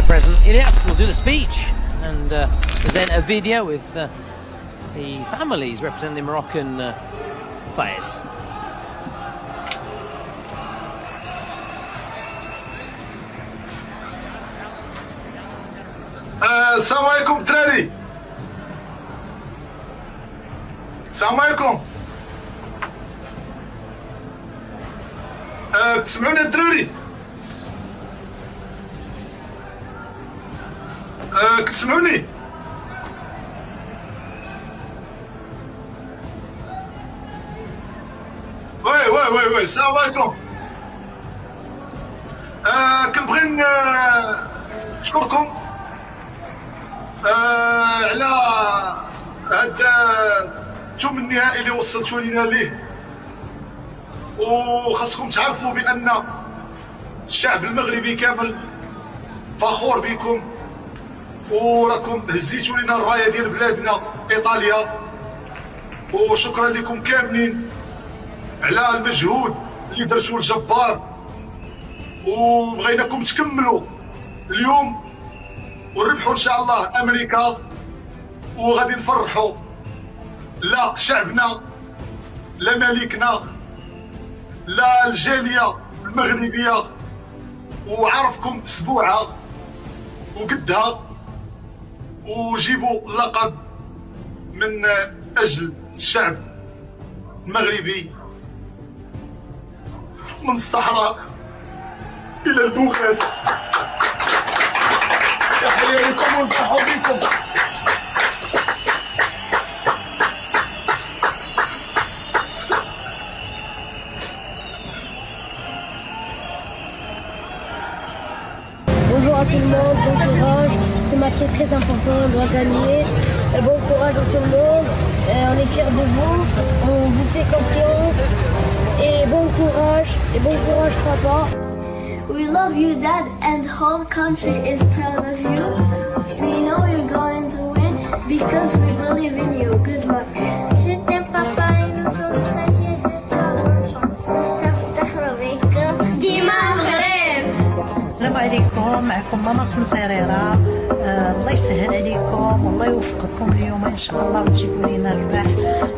present. Ilyas will do the speech and present a video with the families representing the Moroccan players. السلام عليكم الدراري. السلام عليكم. تسمعوني الدراري؟ كتسمعوني؟ وي السلام عليكم. كنبغي نشكركم على هاد الثمن النهائي اللي وصلتوا لينا ليه، وخاصكم تعرفوا بان الشعب المغربي كامل فخور بكم، وراكم هزيتوا لنا الرايه ديال بلادنا ايطاليا، وشكرا لكم كاملين على المجهود اللي درتوه الجبار، وبغيناكم تكملوا اليوم ونربحوا ان شاء الله امريكا، وغادي نفرحوا لا شعبنا لا ملكنا لا الجاليه المغربيه، وعرفكم اسبوعها وقدها، وجيبوا اللقب من اجل الشعب المغربي من الصحراء الى البوغاز. تحية لكم ونفرحوا بكم. Bonjour à tout le monde, bon courage. Ce match est très important, on doit gagner. Bon courage à tout le monde. On est fiers de vous, on vous fait confiance. Et bon courage papa. We love you, Dad, and the whole country is proud of you. We know you're going to win because we believe in you. Good luck. Je t'aime papa et nous sommes très fiers de toi. Bonne chance. تفتخر بكم ديما المغرب. السلام عليكم، معكم ماما مسيريرة. الله يسهل عليكم والله يوفقكم اليوم ان شاء الله، وتجيبوا لنا الربح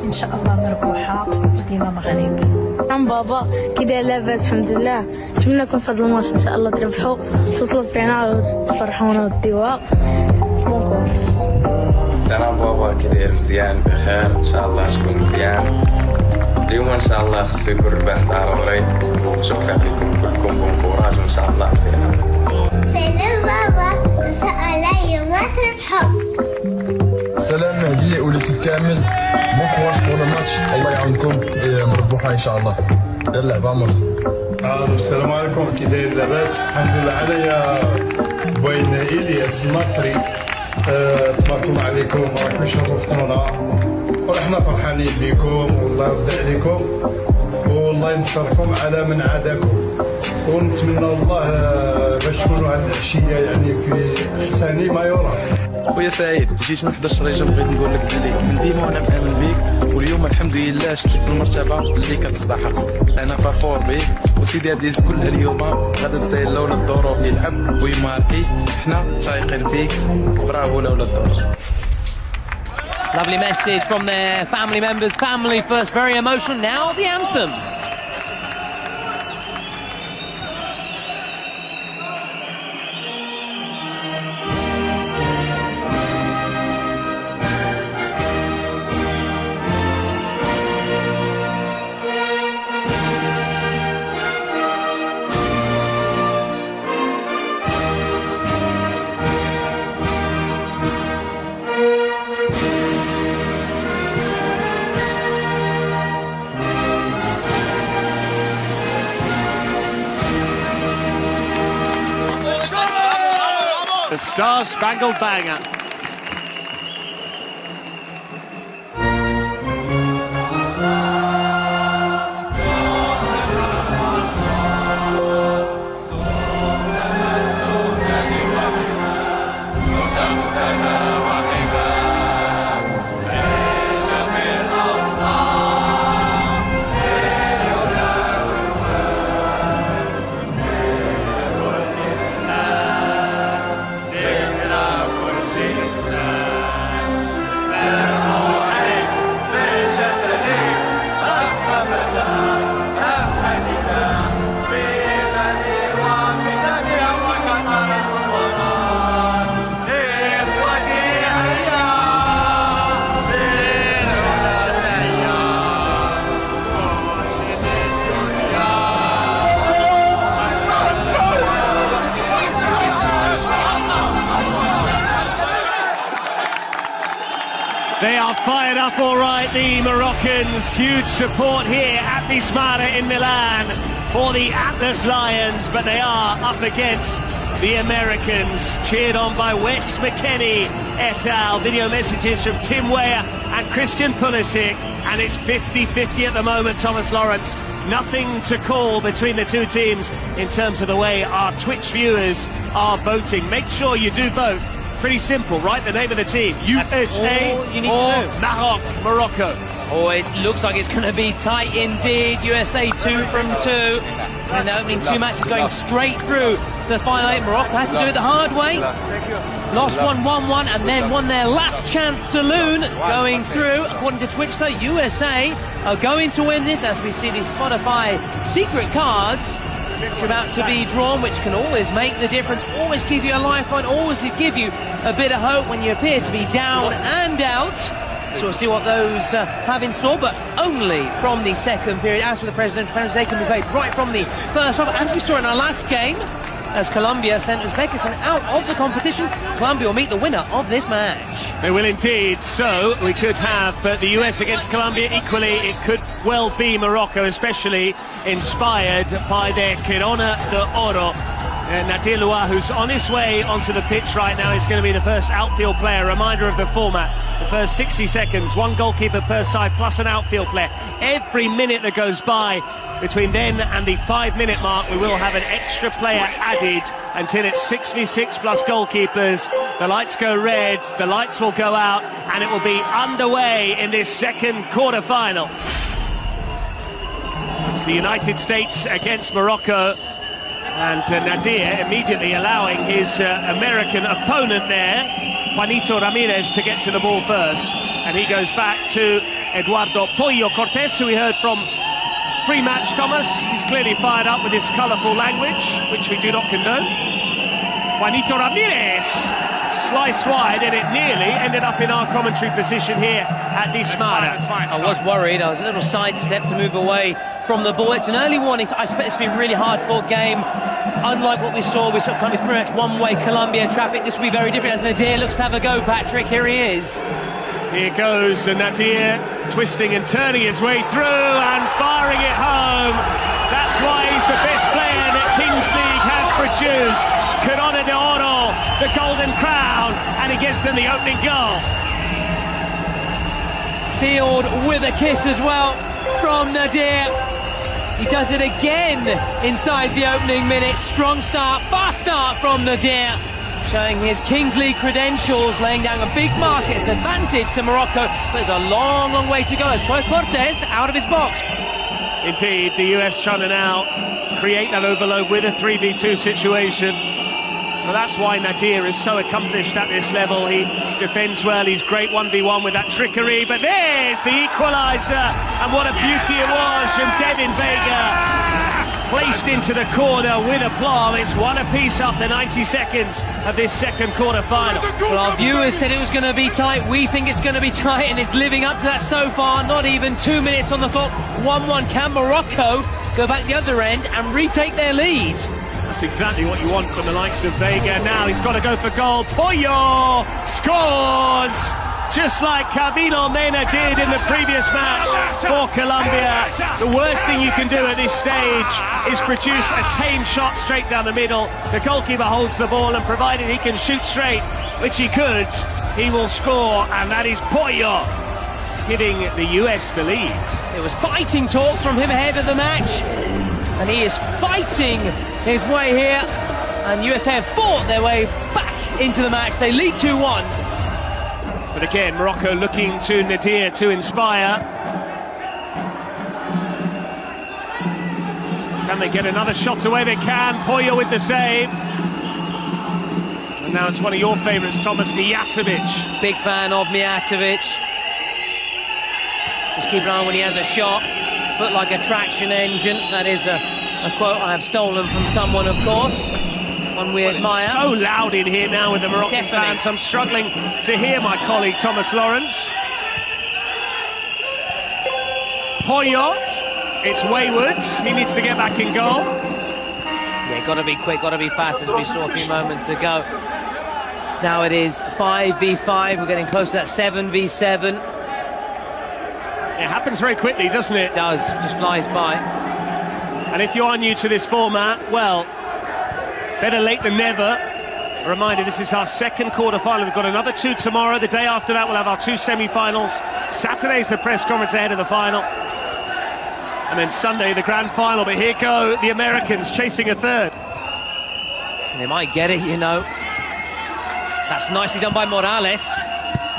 ان شاء الله مربوحة وديما مغربي. نعم بابا، كي داير لاباس الحمد لله. نتمنىكم في هذا الماتش ان شاء الله تربحوا، توصلوا فينا وتفرحونا وديوها. بون كورج. السلام بابا، كي داير؟ مزيان بخير ان شاء الله تكون مزيان اليوم ان شاء الله. خصو يكون ربح ضروري، وتوفيق لكم كلكم، بون كوراج وان شاء الله فينا. سلام بابا، ان شاء الله اليوم تربحوا. سلام مهدي وليك كامل، بون كوراج بور لو ماتش، الله يعاونكم مربوحه ان شاء الله. يلا فاموس. السلام عليكم، كي داير لاباس؟ الحمد لله. عليا بوين الياس المصري. تبارك الله عليكم، راكم شرفتونا ورحنا فرحانين بكم، والله يرضي عليكم والله ينصركم على من عاداكم، ونتمنى الله باش تكونوا هذه العشيه يعني في احسن ما يرام. خويا سعيد، جيت من 11 ريجون، بغيت نقول لك بلي من ديما وانا مآمن بيك، واليوم الحمد لله شتي في المرتبه اللي كتستحق. انا فخور بيك وسيدي عزيز، كل اليوم غادا تسهل لولا الظروف يلعب ويماركي، حنا شايقين فيك، برافو لولا الظروف. Lovely message from their family members. Family first, very emotional. Now the anthems. The Star-Spangled Banner. They are fired up all right, the Moroccans. Huge support here at the Smara in Milan for the Atlas Lions, but they are up against the Americans, cheered on by Wes McKennie et al. Video messages from Tim Weah and Christian Pulisic, and it's 50-50 at the moment, Thomas Lawrence. Nothing to call between the two teams in terms of the way our Twitch viewers are voting. Make sure you do vote. Pretty simple, right? The name of the team, USA or Morocco. Oh, it looks like it's going to be tight indeed. USA 2 from 2. And the opening two matches going straight through the final eight. Morocco had to do it the hard way. Lost one 1-1 and then won their last chance saloon going through. According to Twitch, though, USA are going to win this as we see these Spotify secret cards which are about to be drawn, which can always make the difference, always give you a lifeline, always give you a bit of hope when you appear to be down and out. So we'll see what those have in store, but only from the second period. As for the presidential penalties, they can be played right from the first half, as we saw in our last game. As Colombia sent Uzbekistan out of the competition, Colombia will meet the winner of this match. They will indeed. So we could have the US against Colombia. Equally, it could well be Morocco, especially inspired by their Corona de Oro. Nadir Loua, who's on his way onto the pitch right now, is going to be the first outfield player. Reminder of the format. The first 60 seconds, one goalkeeper per side plus an outfield player. Every minute that goes by between then and the 5-minute mark, we will have an extra player added until it's 6v6 plus goalkeepers. The lights go red, the lights will go out, and it will be underway in this second quarter-final. It's the United States against Morocco. And Nadir immediately allowing his American opponent there, Juanito Ramirez, to get to the ball first. And he goes back to Eduardo Pollo Cortés, who we heard from pre-match, Thomas. He's clearly fired up with his colourful language, which we do not condone. Juanito Ramirez sliced wide, and it nearly ended up in our commentary position here at the Smara. I was worried. I was a little sidestep to move away from the ball. It's an early warning. I expect this to be a really hard-fought game. Unlike what we saw kind of pretty much one-way Colombia traffic, this will be very different as Nadir looks to have a go, Patrick. Here he is. Here goes Nadir, twisting and turning his way through and firing it home. That's why he's the best player that Kings League has produced. Corona de Oro, the Golden Crown, and he gets them the opening goal. Sealed with a kiss as well from Nadir. He does it again inside the opening minute. Strong start, fast start from Nadir, showing his Kings League credentials, laying down a big market advantage to Morocco. But there's a long, long way to go as Cortés out of his box. Indeed, the US trying to now create that overload with a 3v2 situation. Well, that's why Nadir is so accomplished at this level. He defends well, he's great 1v1 with that trickery, but there's the equaliser, and what a beauty it was from Devin Vega. Placed into the corner with aplomb. It's one apiece after 90 seconds of this second quarter final. Well, our viewers said it was going to be tight. We think it's going to be tight, and it's living up to that so far. Not even 2 minutes on the clock. 1-1. Can Morocco go back the other end and retake their lead? That's exactly what you want from the likes of Vega. Now he's got to go for goal. Pollo scores! Just like Camilo Mena did in the previous match for Colombia. The worst thing you can do at this stage is produce a tame shot straight down the middle. The goalkeeper holds the ball, and provided he can shoot straight, which he could, he will score, and that is Pollo giving the US the lead. It was fighting talk from him ahead of the match, and he is fighting his way here, and USA have fought their way back into the match. They lead 2-1. But again, Morocco looking to Nadir to inspire. Can they get another shot away? They can. Pollo with the save. And now it's one of your favourites, Thomas, Mijatovic. Big fan of Mijatovic. Just keep an eye on when he has a shot. Foot like a traction engine. That is a quote I have stolen from someone, of course. One we admire. It's so loud in here now with the Moroccan fans. I'm struggling to hear my colleague Thomas Lawrence. Pollo, it's wayward. He needs to get back in goal. Yeah, got to be quick, got to be fast, as we saw a few moments ago. Now it is 5v5. We're getting close to that 7v7. It happens very quickly, doesn't it? It does, just flies by. And if you are new to this format, well, better late than never. A reminder, this is our second quarter-final. We've got another 2 tomorrow. The day after that, we'll have our 2 semi-finals. Saturday's the press conference ahead of the final. And then Sunday, the grand final. But here go the Americans chasing a third. They might get it, you know. That's nicely done by Morales.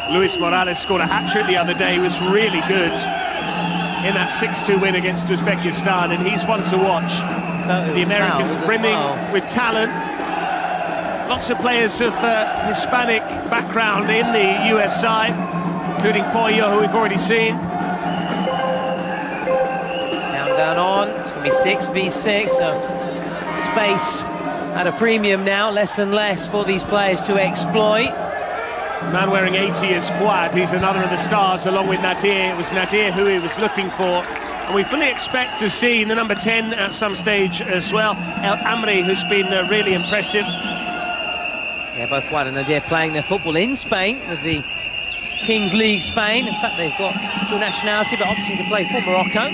Luis Morales scored a hat-trick the other day. He was really good in that 6-2 win against Uzbekistan, and he's one to watch. The Americans brimming with talent. Lots of players of Hispanic background in the US side, including Pollo, who we've already seen. Countdown on, it's going to be 6v6, so space at a premium now, less and less for these players to exploit. The man wearing 80 is Fouad. He's another of the stars, along with Nadir. It was Nadir who he was looking for. And we fully expect to see the number 10 at some stage as well, El Amri, who's been really impressive. Yeah, both Fouad and Nadir playing their football in Spain with the Kings League Spain. In fact, they've got dual nationality, but opting to play for Morocco.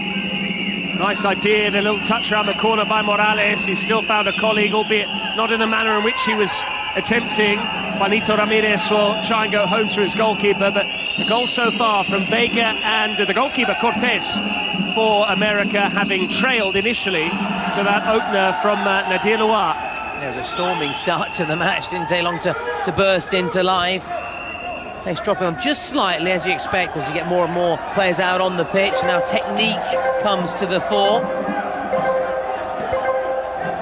Nice idea, the little touch around the corner by Morales. He's still found a colleague, albeit not in the manner in which he was attempting. Juanito Ramirez will try and go home to his goalkeeper, but the goal so far from Vega and the goalkeeper Cortés for America, having trailed initially to that opener from Nadir Loire. There was a storming start to the match, didn't take long to burst into life. Pace dropping on just slightly, as you expect, as you get more and more players out on the pitch. Now technique comes to the fore.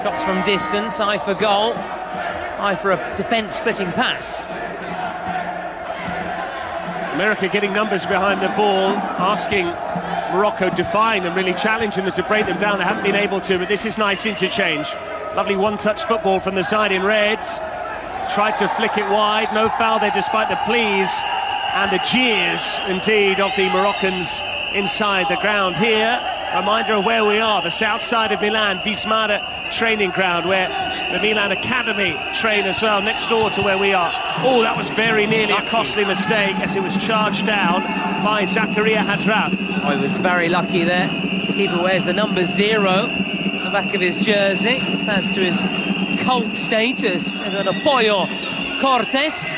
Shots from distance, eye for goal, eye for a defence-splitting pass. America getting numbers behind the ball, asking Morocco, defying them, really challenging them to break them down. They haven't been able to, but this is nice interchange. Lovely one-touch football from the side in red. Tried to flick it wide, no foul there despite the pleas and the jeers, indeed, of the Moroccans inside the ground here. Reminder of where we are, the south side of Milan, Vismara training ground, where the Milan Academy train as well, next door to where we are. Oh, that was very nearly a costly mistake as it was charged down by Zakaria Hadraf. Oh, he was very lucky there. The keeper wears the number 0 on the back of his jersey, which adds to his cult status. And then a Pollo Cortés.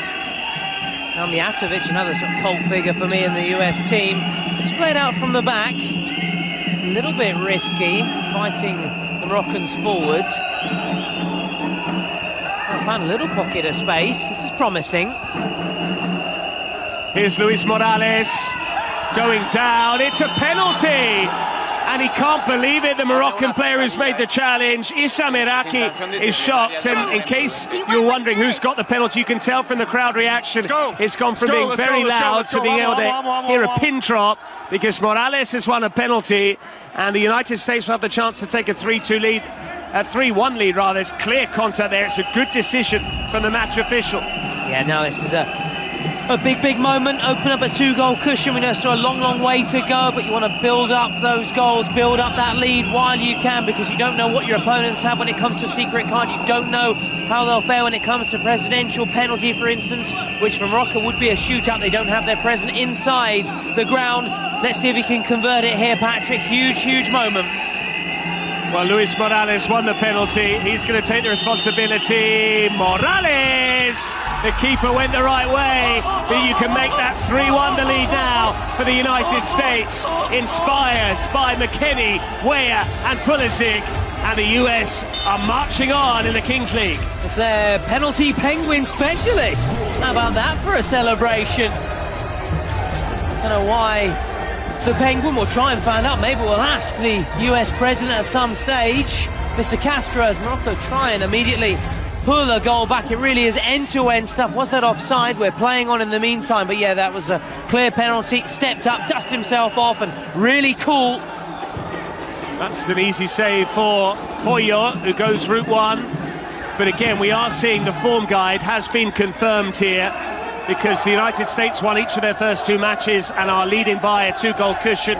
Mijatovic, another sort of cult figure for me in the US team. It's played out from the back. It's a little bit risky, fighting the Moroccans forwards. I found a little pocket of space. This is promising. Here's Luis Morales going down. It's a penalty! And he can't believe it, the Moroccan player who's made the challenge. Issam Iraqi is shocked, and in case you're wondering who's got the penalty, you can tell from the crowd reaction. It's gone from being very loud to being able to hear a pin drop, because Morales has won a penalty, and the United States will have the chance to take a 3-2 lead, a 3-1 lead rather. There's clear contact there. It's a good decision from the match official. Yeah, no, this is a big moment. Open up a 2-goal cushion. We know still a long way to go, but you want to build up those goals, build up that lead while you can, because you don't know what your opponents have when it comes to secret card. You don't know how they'll fare when it comes to presidential penalty, for instance, which for Morocco would be a shootout. They don't have their president inside the ground. Let's see if he can convert it here, Patrick. Huge moment. Well, Luis Morales won the penalty. He's going to take the responsibility. Morales! The keeper went the right way, but you can make that 3-1 the lead now for the United States, inspired by McKennie, Weah and Pulisic, and the US are marching on in the Kings League. It's their penalty penguin specialist. How about that for a celebration? I don't know why the Penguin. Will try and find out. Maybe we'll ask the US president at some stage. Mr. Castro, as Morocco try and immediately pull a goal back. It really is end-to-end stuff. Was that offside? We're playing on in the meantime, but yeah, that was a clear penalty. Stepped up, dusted himself off, and really cool. That's an easy save for Pollo, who goes route 1. But again, we are seeing the form guide has been confirmed here, because the United States won each of their first 2 matches and are leading by a 2-goal cushion.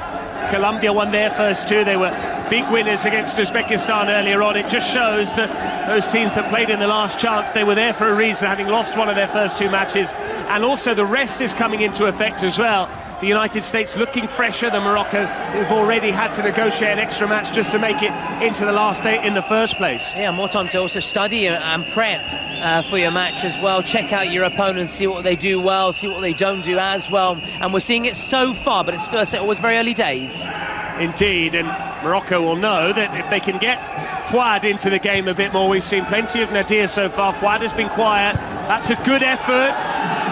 Colombia won their first 2. They were big winners against Uzbekistan earlier on. It just shows that those teams that played in the last chance, they were there for a reason, having lost one of their first two matches. And also the rest is coming into effect as well. The United States looking fresher than Morocco, who've already had to negotiate an extra match just to make it into the last 8 in the first place. Yeah, more time to also study and prep for your match as well. Check out your opponents, see what they do well, see what they don't do as well. And we're seeing it so far, but it's still always very early days. Indeed, and Morocco will know that if they can get Fouad into the game a bit more. We've seen plenty of Nadir so far. Fouad has been quiet. That's a good effort.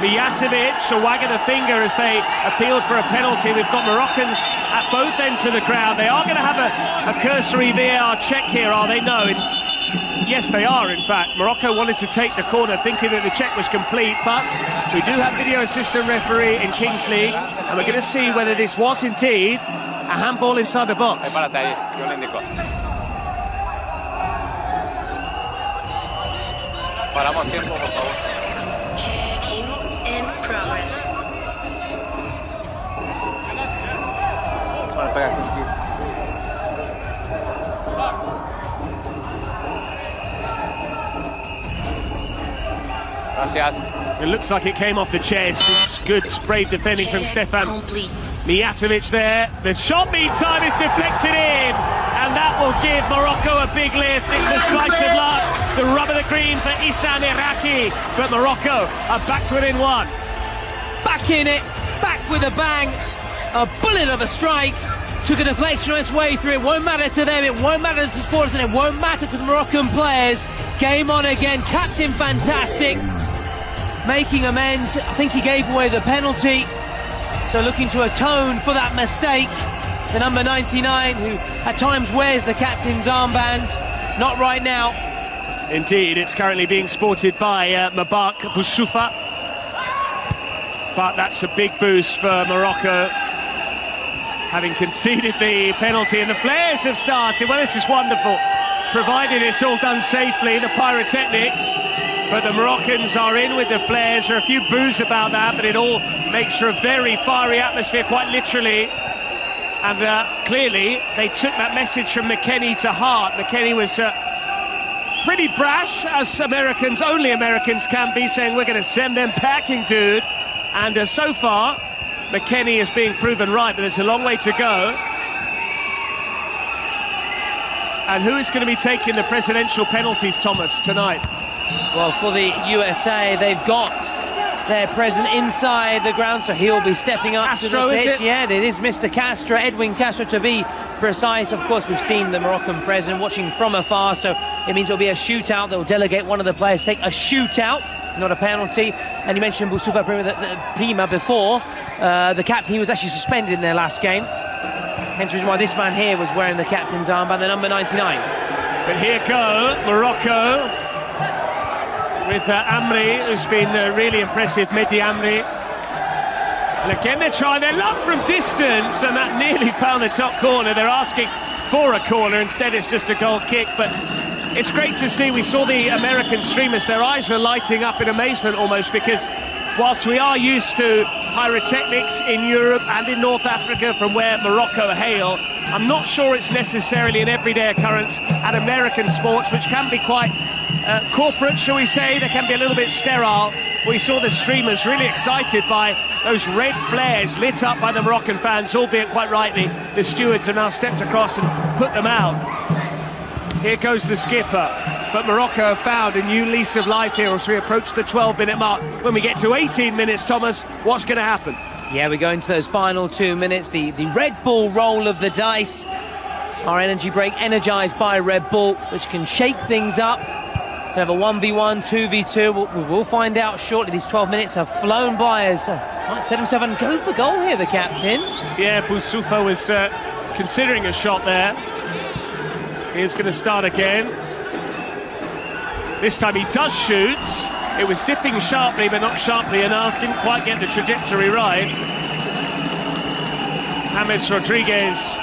Mijatovic a wagging a finger as they appealed for a penalty. We've got Moroccans at both ends of the ground. They are going to have a cursory VAR check here, are they? No. Yes, they are, in fact. Morocco wanted to take the corner thinking that the check was complete, but we do have video assistant referee in Kings League, and we're going to see whether this was indeed a handball inside the box. Checking in progress. It looks like it came off the chest. It's good, brave defending from Stefan Mijatovic there. The shot, meantime, is deflected in, and that will give Morocco a big lift. It's a slice of luck. The rub of the green for Issam Iraqi, but Morocco are back to within one. Back in it, back with a bang. A bullet of a strike. Took a deflection on its way through. It won't matter to them, it won't matter to the supporters, and it won't matter to the Moroccan players. Game on again, captain fantastic. Making amends. I think he gave away the penalty. So looking to atone for that mistake. The number 99, who at times wears the captain's armband. Not right now. Indeed, it's currently being sported by Mabak Boussoufa. But that's a big boost for Morocco, having conceded the penalty, and the flares have started. Well, this is wonderful, provided it's all done safely, the pyrotechnics. But the Moroccans are in with the flares. There are a few boos about that, but it all makes for a very fiery atmosphere, quite literally. And clearly, they took that message from McKennie to heart. McKennie was pretty brash, as Americans, only Americans can be, saying, we're going to send them packing, dude. And so far, McKennie is being proven right, but there's a long way to go. And who is going to be taking the presidential penalties, Thomas, tonight? Well, for the USA, they've got their president inside the ground, so he'll be stepping up Castro, to the pitch. is it? Yeah, it is Mr. Castro, Edwin Castro to be precise. Of course, we've seen the Moroccan president watching from afar, so it means it'll be a shootout. They'll delegate one of the players, take a shootout, not a penalty. And you mentioned Boussoufa Prima before. The captain, he was actually suspended in their last game. Hence the reason why this man here was wearing the captain's armband, the number 99. But here go Morocco with Amri, who's been really impressive, Mehdi Amri. And again they're trying their luck from distance, and that nearly found the top corner. They're asking for a corner, instead it's just a goal kick. But it's great to see. We saw the American streamers, their eyes were lighting up in amazement almost, because whilst we are used to pyrotechnics in Europe and in North Africa, from where Morocco hail, I'm not sure it's necessarily an everyday occurrence at American sports, which can be quite corporate, shall we say. They can be a little bit sterile. We saw the streamers really excited by those red flares lit up by the Moroccan fans, albeit quite rightly. The stewards have now stepped across and put them out. Here goes the skipper. But Morocco have found a new lease of life here as we approach the 12-minute mark. When we get to 18 minutes, Thomas, what's going to happen? Yeah, we go into those final 2 minutes. The Red Bull roll of the dice. Our energy break energized by Red Bull, which can shake things up. Have a 1v1, 2v2. We will find out shortly. These 12 minutes have flown by as might set himself and go for goal here, the captain. Yeah, Boussoufa was considering a shot there. He's going to start again. This time he does shoot. It was dipping sharply, but not sharply enough. Didn't quite get the trajectory right. James Rodriguez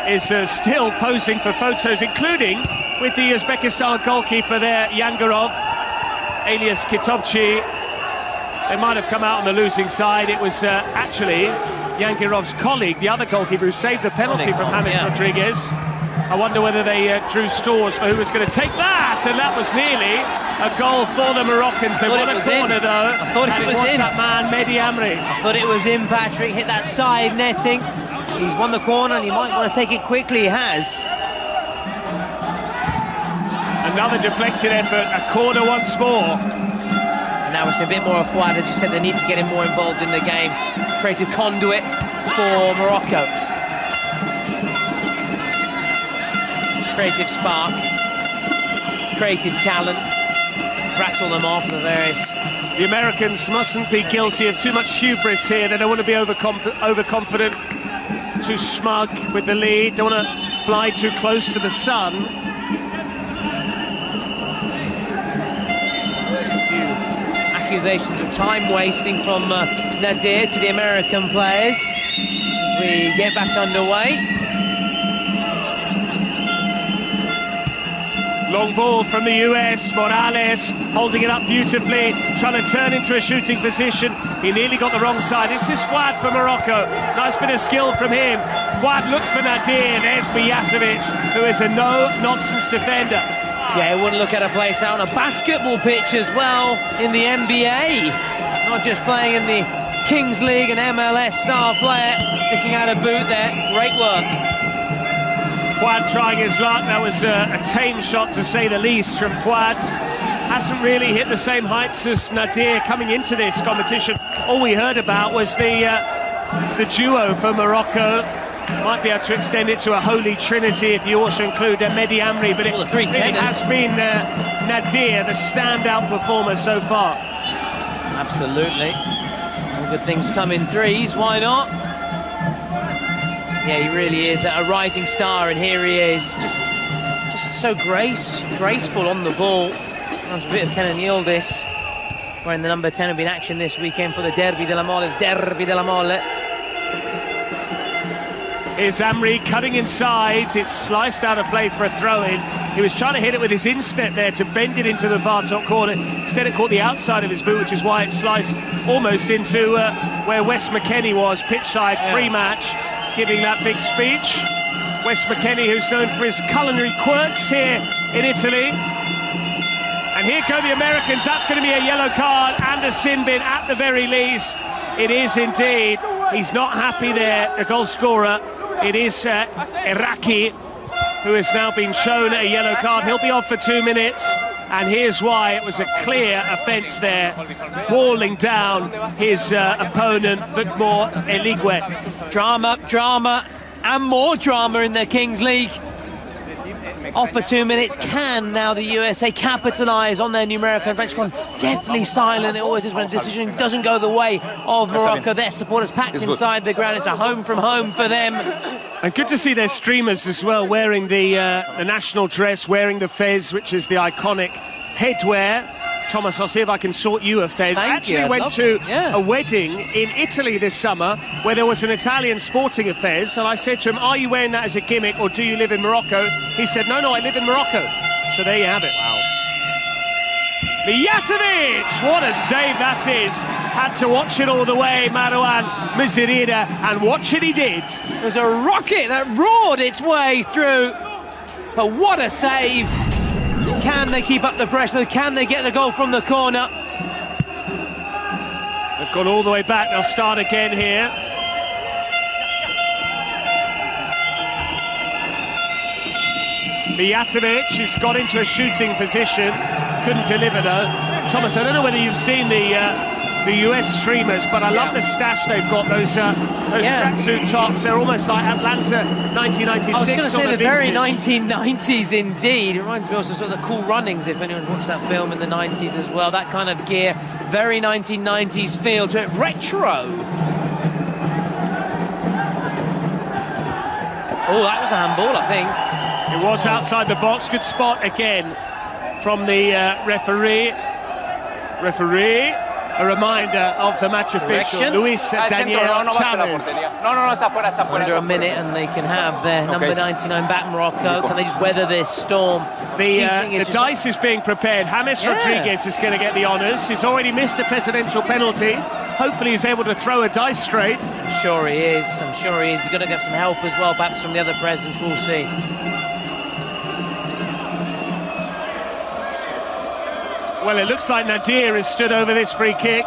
is still posing for photos, including with the Uzbekistan goalkeeper there, Yangarov, alias Kitobchi. They might have come out on the losing side. It was actually Yangarov's colleague, the other goalkeeper, who saved the penalty from James Rodriguez. I wonder whether they drew straws for who was going to take that, and that was nearly a goal for the Moroccans. They won a corner though. I thought it was in. That man, Mehdi Amri. I thought it was in, Patrick. Hit that side netting. He's won the corner and he might want to take it quickly. He has. Another deflected effort, a corner once more. And now it's a bit more of Fouad, as you said, they need to get him more involved in the game. Creative conduit for Morocco. Creative spark, creative talent, rattle them off the various. The Americans mustn't be guilty of too much hubris here. They don't want to be overconfident, too smug with the lead, don't want to fly too close to the sun. There's a few accusations of time wasting from Nadir to the American players as we get back underway. Long ball from the US, Morales holding it up beautifully, trying to turn into a shooting position. He nearly got the wrong side. This is Fouad for Morocco. Nice bit of skill from him. Fouad looked for Nadir. There's Mijatovic, who is a no-nonsense defender. Yeah, he wouldn't look at a place out on a basketball pitch as well in the NBA. Not just playing in the Kings League, an MLS star player. Sticking out a boot there. Great work. Fouad trying his luck. That was a tame shot, to say the least, from Fouad. Hasn't really hit the same heights as Nadir coming into this competition. All we heard about was the duo for Morocco. Might be able to extend it to a holy trinity if you also include Mehdi Amri, but it has been Nadir, the standout performer so far. Absolutely. All good things come in threes, why not? Yeah, he really is a rising star, and here he is, just so graceful on the ball. Sounds a bit of Kenan Yildiz, wearing the number 10, have been in action this weekend for the Derby della Mole. Here's Amri cutting inside. It's sliced out of play for a throw-in. He was trying to hit it with his instep there to bend it into the far top corner. Instead it caught the outside of his boot, which is why it sliced almost into where Wes McKennie was, pitchside pre-match, giving that big speech. Wes McKennie, who's known for his culinary quirks here in Italy. And here go the Americans. That's going to be a yellow card and a sin bin at the very least. It is indeed. He's not happy there, the goal scorer. It is Iraqi, who has now been shown a yellow card. He'll be off for 2 minutes. And here's why. It was a clear offence there, hauling down his opponent, Victor Eligwe. Drama, and more drama in the Kings League. Off for 2 minutes. Can now the USA capitalise on their numerical advantage? Gone deathly silent. It always is when a decision doesn't go the way of Morocco. Their supporters packed inside the ground. It's a home from home for them. And good to see their streamers as well, wearing the national dress, wearing the fez, which is the iconic headwear. Thomas, I'll see if I can sort you a fez. I actually went to a wedding in Italy this summer where there was an Italian sporting a fez, and I said to him, are you wearing that as a gimmick or do you live in Morocco? He said, no, I live in Morocco. So there you have it. Wow. Mijatovic, what a save that is. Had to watch it all the way, Marouane Mizirida, and watch it he did. There's a rocket that roared its way through, but what a save. Can they keep up the pressure? Can they get the goal from the corner? They've gone all the way back. They'll start again here. Mijatovic has got into a shooting position. Couldn't deliver though. Thomas, I don't know whether you've seen the US streamers, but I love the stash they've got. Those tracksuit tops. They're almost like Atlanta 1996. I was going to say the very vintage. 1990s indeed. It reminds me also sort of the Cool Runnings, if anyone's watched that film in the 90s as well. That kind of gear, very 1990s feel to it. Retro. Oh, that was a handball, I think. It was outside the box. Good spot again from the referee. A reminder of the match official, Luis Daniel Chavez. Under a minute and they can have their number 99 back, Morocco. Can they just weather this storm? The dice is being prepared. James Rodriguez is going to get the honours. He's already missed a presidential penalty. Hopefully he's able to throw a dice straight. I'm sure he is. He's going to get some help as well, perhaps from the other presidents. We'll see. Well, it looks like Nadir has stood over this free kick.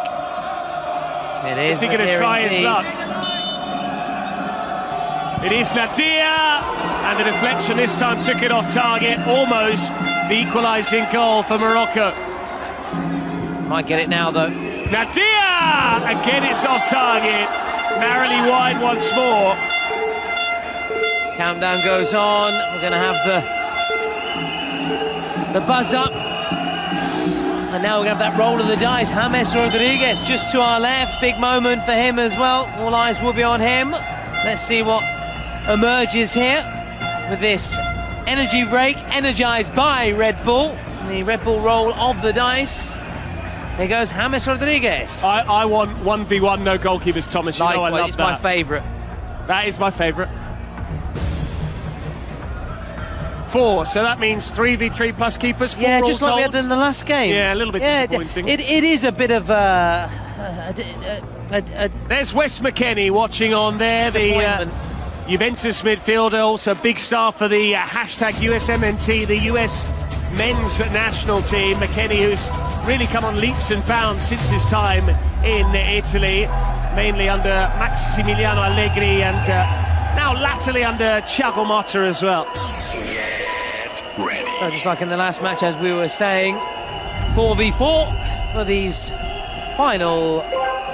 It is. Is he going to try his luck? It is Nadir, and the deflection this time took it off target. Almost the equalising goal for Morocco. Might get it now, though. Nadir! Again, it's off target. Narrowly wide once more. Countdown goes on. We're going to have the buzz up. And now we're going to have that roll of the dice. James Rodriguez just to our left. Big moment for him as well. All eyes will be on him. Let's see what emerges here with this energy break, energised by Red Bull. The Red Bull roll of the dice. Here goes James Rodriguez. I want 1v1, no goalkeepers, Thomas. You know I love it's that. my favourite. That is my favourite. 4, so that means 3v3 plus keepers. 4 yeah, just like told. we had in the last game. Yeah, a little bit disappointing. It is a bit of There's Wes McKennie watching on there, the Juventus midfielder, also big star for the hashtag USMNT, the US men's national team. McKennie, who's really come on leaps and bounds since his time in Italy, mainly under Massimiliano Allegri and now latterly under Thiago Motta as well. Ready. So just like in the last match, as we were saying, 4v4 for these final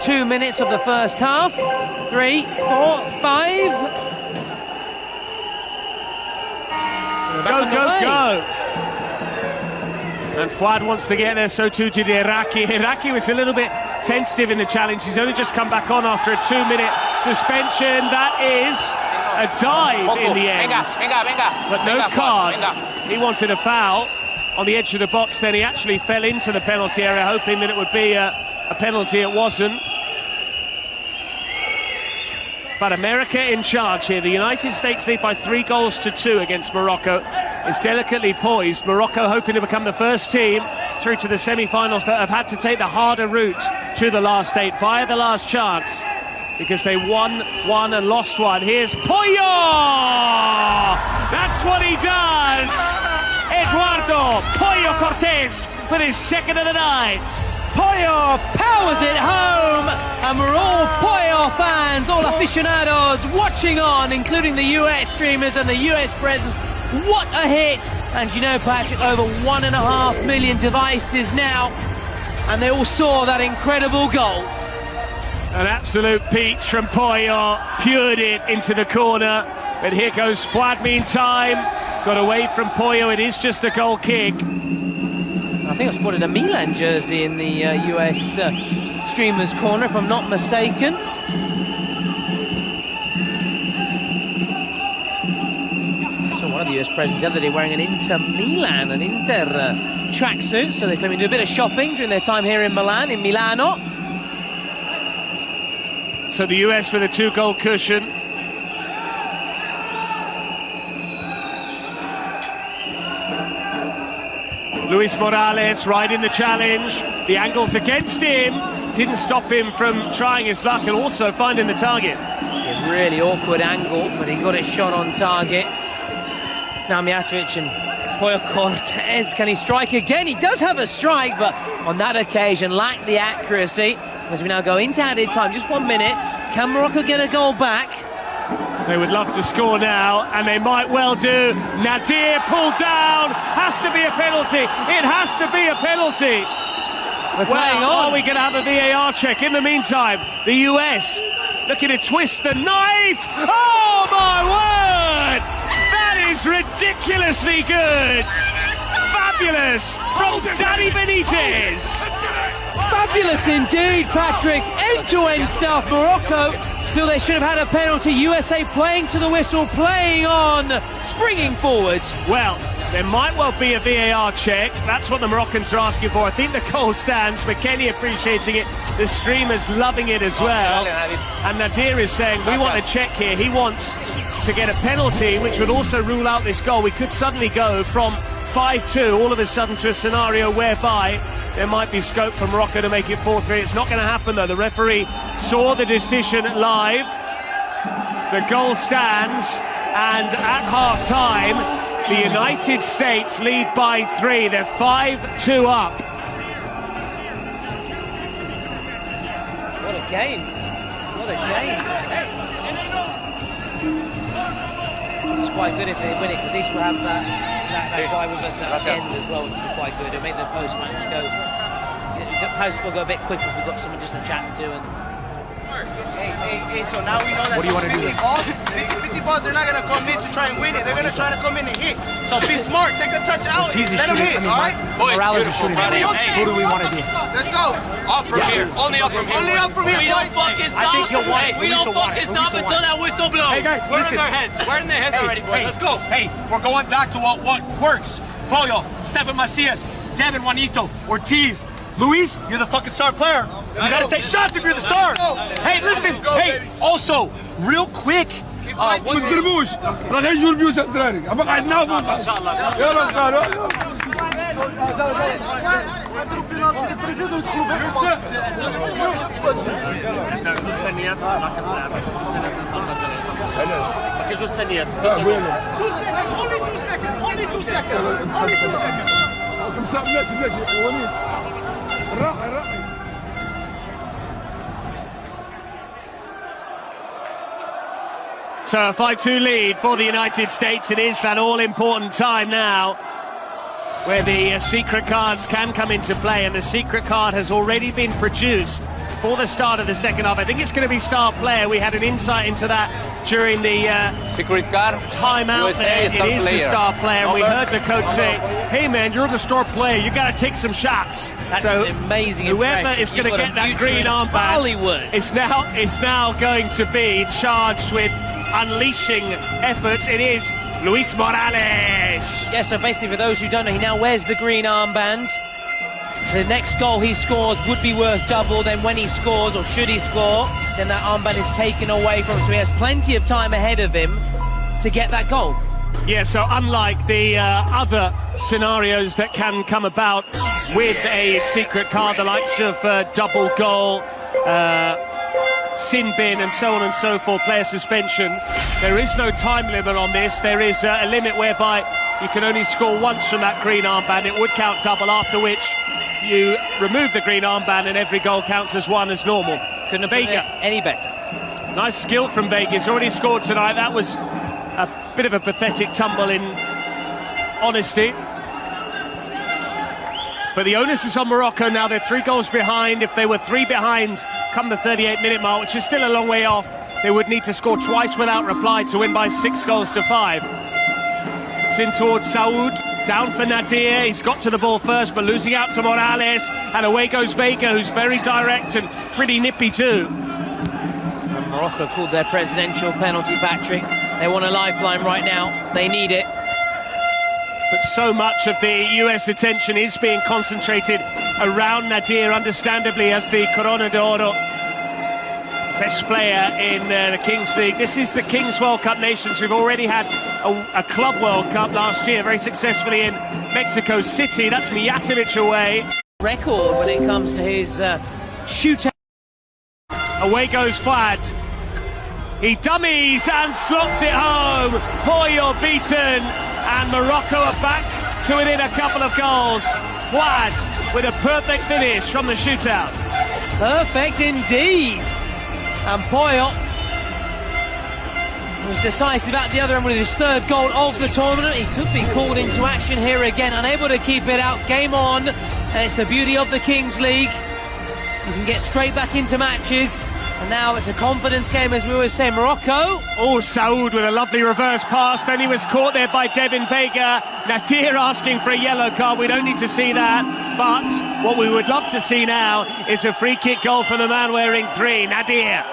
2 minutes of the first half. 3, 4, 5. Go, go. And Fouad wants to get there, so too did Iraqi. Iraqi was a little bit tentative in the challenge. He's only just come back on after a 2-minute suspension. That is a dive in the end. But no card. He wanted a foul on the edge of the box, then he actually fell into the penalty area, hoping that it would be a penalty. It wasn't. But America in charge here. The United States lead by 3-2 against Morocco. It's delicately poised. Morocco hoping to become the first team through to the semi-finals that have had to take the harder route to the last 8 via the last chance, because they won one and lost one. Here's Pollo! That's what he does! Eduardo Pollo Cortés with his second of the night. Pollo powers it home, and we're all Pollo fans, all aficionados watching on, including the US streamers and the US presence. What a hit! And you know, Patrick, over 1.5 million devices now, and they all saw that incredible goal. An absolute peach from Pollo, pured it into the corner. But here goes Fouad meantime. Got away from Pollo, it is just a goal kick. I think I spotted a Milan jersey in the US streamers corner, if I'm not mistaken. So one of the US presidents the other day wearing an Inter Milan, an Inter tracksuit, so they're claiming to do a bit of shopping during their time here in Milan, in Milano. So the US with a 2-goal cushion. Luis Morales riding the challenge. The angle's against him. Didn't stop him from trying his luck and also finding the target. A really awkward angle, but he got it shot on target. Now Mijatovic and Pollo Cortés, can he strike again? He does have a strike, but on that occasion lacked the accuracy. As we now go into added time, just 1 minute. Can Morocco get a goal back? They would love to score now, and they might well do. Nadir pulled down. Has to be a penalty. It has to be a penalty. Are we going to have a VAR check? In the meantime, the US looking to twist the knife. Oh, my word! That is ridiculously good. Fabulous from Danny Benitez. Fabulous indeed, Patrick. End-to-end stuff. Morocco feel they should have had a penalty. USA playing to the whistle, playing on, springing forward. Well, there might well be a VAR check. That's what the Moroccans are asking for. I think the goal stands. McKennie appreciating it. The streamers loving it as well. And Nadir is saying, we want a check here. He wants to get a penalty, which would also rule out this goal. We could suddenly go from 5-2 all of a sudden to a scenario whereby there might be scope for Morocco to make it 4-3. It's not going to happen, though. The referee saw the decision live. The goal stands, and at half-time, the United States lead by 3. They're 5-2 up. What a game. What a game. It's quite good if they win it, because at least we'll have that guy with us at the end as well, which is quite good. It'll make the post-match go. The post will go a bit quicker if we've got someone just to chat to. And Hey, so now we know that What do you want to do? 50 balls, they're not going to come in to try and win it. They're going to try to come in and hit. So be smart. Take a touch out. Let them hit, all right? Morales is shooting. Who do we want to do? Let's go. Up from here. Only up from here. Only up from here, We don't boys. fucking stop. I think you'll want it. We don't fucking stop until that whistle blows. Hey, guys, We're listen. in their heads. We're in their heads already, boys. Let's go. Hey, we're going back to what works. Pollo, Stefan Macias, Devin Juanito, Ortiz. Luis, you're the fucking star player. You gotta take shots if you're the star. Hey, listen. Hey, also, real quick. ما تضربوش راه غيجوا البيوت الدراري ابا قاعد ناوض ان شاء الله يلا قالوا So a 5-2 lead for the United States. It is that all-important time now where the secret cards can come into play, and the secret card has already been produced for the start of the second half. I think it's going to be star player. We had an insight into that during the secret card timeout USA there. It is the star player. And we heard the coach say, hey man, you're the star player, you got to take some shots. that's So an amazing whoever impression. is going to You've got get a that future green in armband Hollywood. is now going to be charged with unleashing efforts. It is Luis Morales. Yeah, so basically for those who don't know, he now wears the green armband. The next goal he scores would be worth double. Then when he scores, or should he score, then that armband is taken away from him. So he has plenty of time ahead of him to get that goal. Yeah, so unlike the other scenarios that can come about with a secret card, the likes of double goal, sin bin and so on and so forth, player suspension, there is no time limit on this. There is a limit whereby you can only score once from that green armband. It would count double, after which you remove the green armband and every goal counts as one as normal. Couldn't have been any better. Nice skill from Vega. He's already scored tonight. That was a bit of a pathetic tumble, in honesty. But the onus is on Morocco now. They're 3 goals behind. If they were 3 behind come the 38-minute mark, which is still a long way off, they would need to score twice without reply to win by 6 goals to 5. It's in towards Saud, down for Nadir. He's got to the ball first, but losing out to Morales. And away goes Vega, who's very direct and pretty nippy too. And Morocco called their presidential penalty, Patrick. They want a lifeline right now. They need it. But so much of the US attention is being concentrated around Nadir, understandably, as the Corona d'Oro best player in the Kings League. This is the Kings World Cup Nations. We've already had a Club World Cup last year, very successfully in Mexico City. That's Mijatovic away. Record when it comes to his shootout. Away goes Fuad. He dummies and slots it home. Poyo beaten, and Morocco are back to within a couple of goals. Fuad with a perfect finish from the shootout. Perfect indeed. And Poyo was decisive at the other end with his 3rd goal of the tournament. He could be called into action here again, unable to keep it out. Game on, and it's the beauty of the Kings League. You can get straight back into matches. And now it's a confidence game, as we always say. Morocco. Oh, Saud with a lovely reverse pass. Then he was caught there by Devin Vega. Nadir asking for a yellow card. We don't need to see that. But what we would love to see now is a free kick goal from the man wearing 3, Nadir.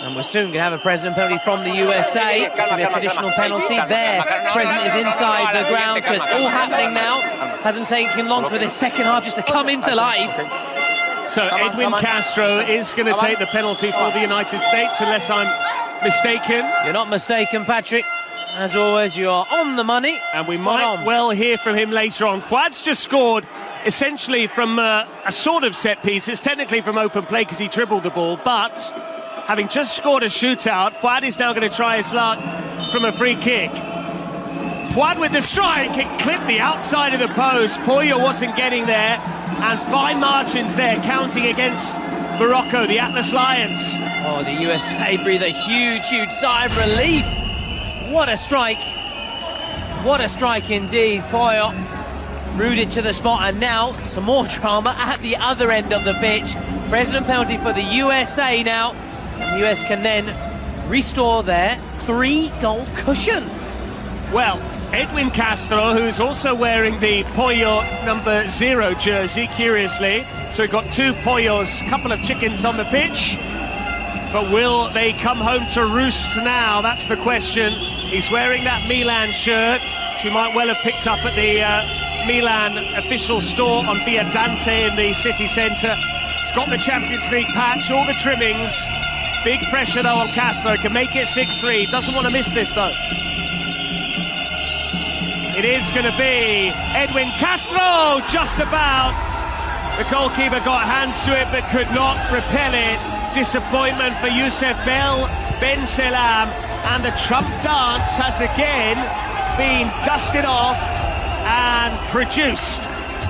And we're soon going to have a president penalty from the USA. It's going to be a traditional penalty. Their president is inside the ground, so it's all happening now. Hasn't taken long for this second half just to come into life. So Edwin Castro is going to take the penalty for the United States, unless I'm mistaken. You're not mistaken, Patrick. As always, you are on the money. And we might well hear from him later on. Fuad's just scored essentially from a sort of set piece. It's technically from open play because he dribbled the ball, but having just scored a shootout, Fuad is now going to try his luck from a free kick. Fuad with the strike, it clipped the outside of the post. Poyo wasn't getting there, and fine margins there, counting against Morocco, the Atlas Lions. Oh, the USA breathe a huge, huge sigh of relief. What a strike. What a strike indeed. Poyo rooted to the spot, and now some more drama at the other end of the pitch. President penalty for the USA now. The US can then restore their 3-goal cushion. Well, Edwin Castro, who's also wearing the Pollo number 0 jersey, curiously. So we've got 2 Pollos, a couple of chickens on the pitch. But will they come home to roost now? That's the question. He's wearing that Milan shirt, which you might well have picked up at the Milan official store on Via Dante in the city centre. It's got the Champions League patch, all the trimmings. Big pressure though on Castro, can make it 6-3. Doesn't want to miss this though. It is going to be Edwin Castro, just about. The goalkeeper got hands to it but could not repel it. Disappointment for Youssef Ben Selam, and the Trump dance has again been dusted off and produced.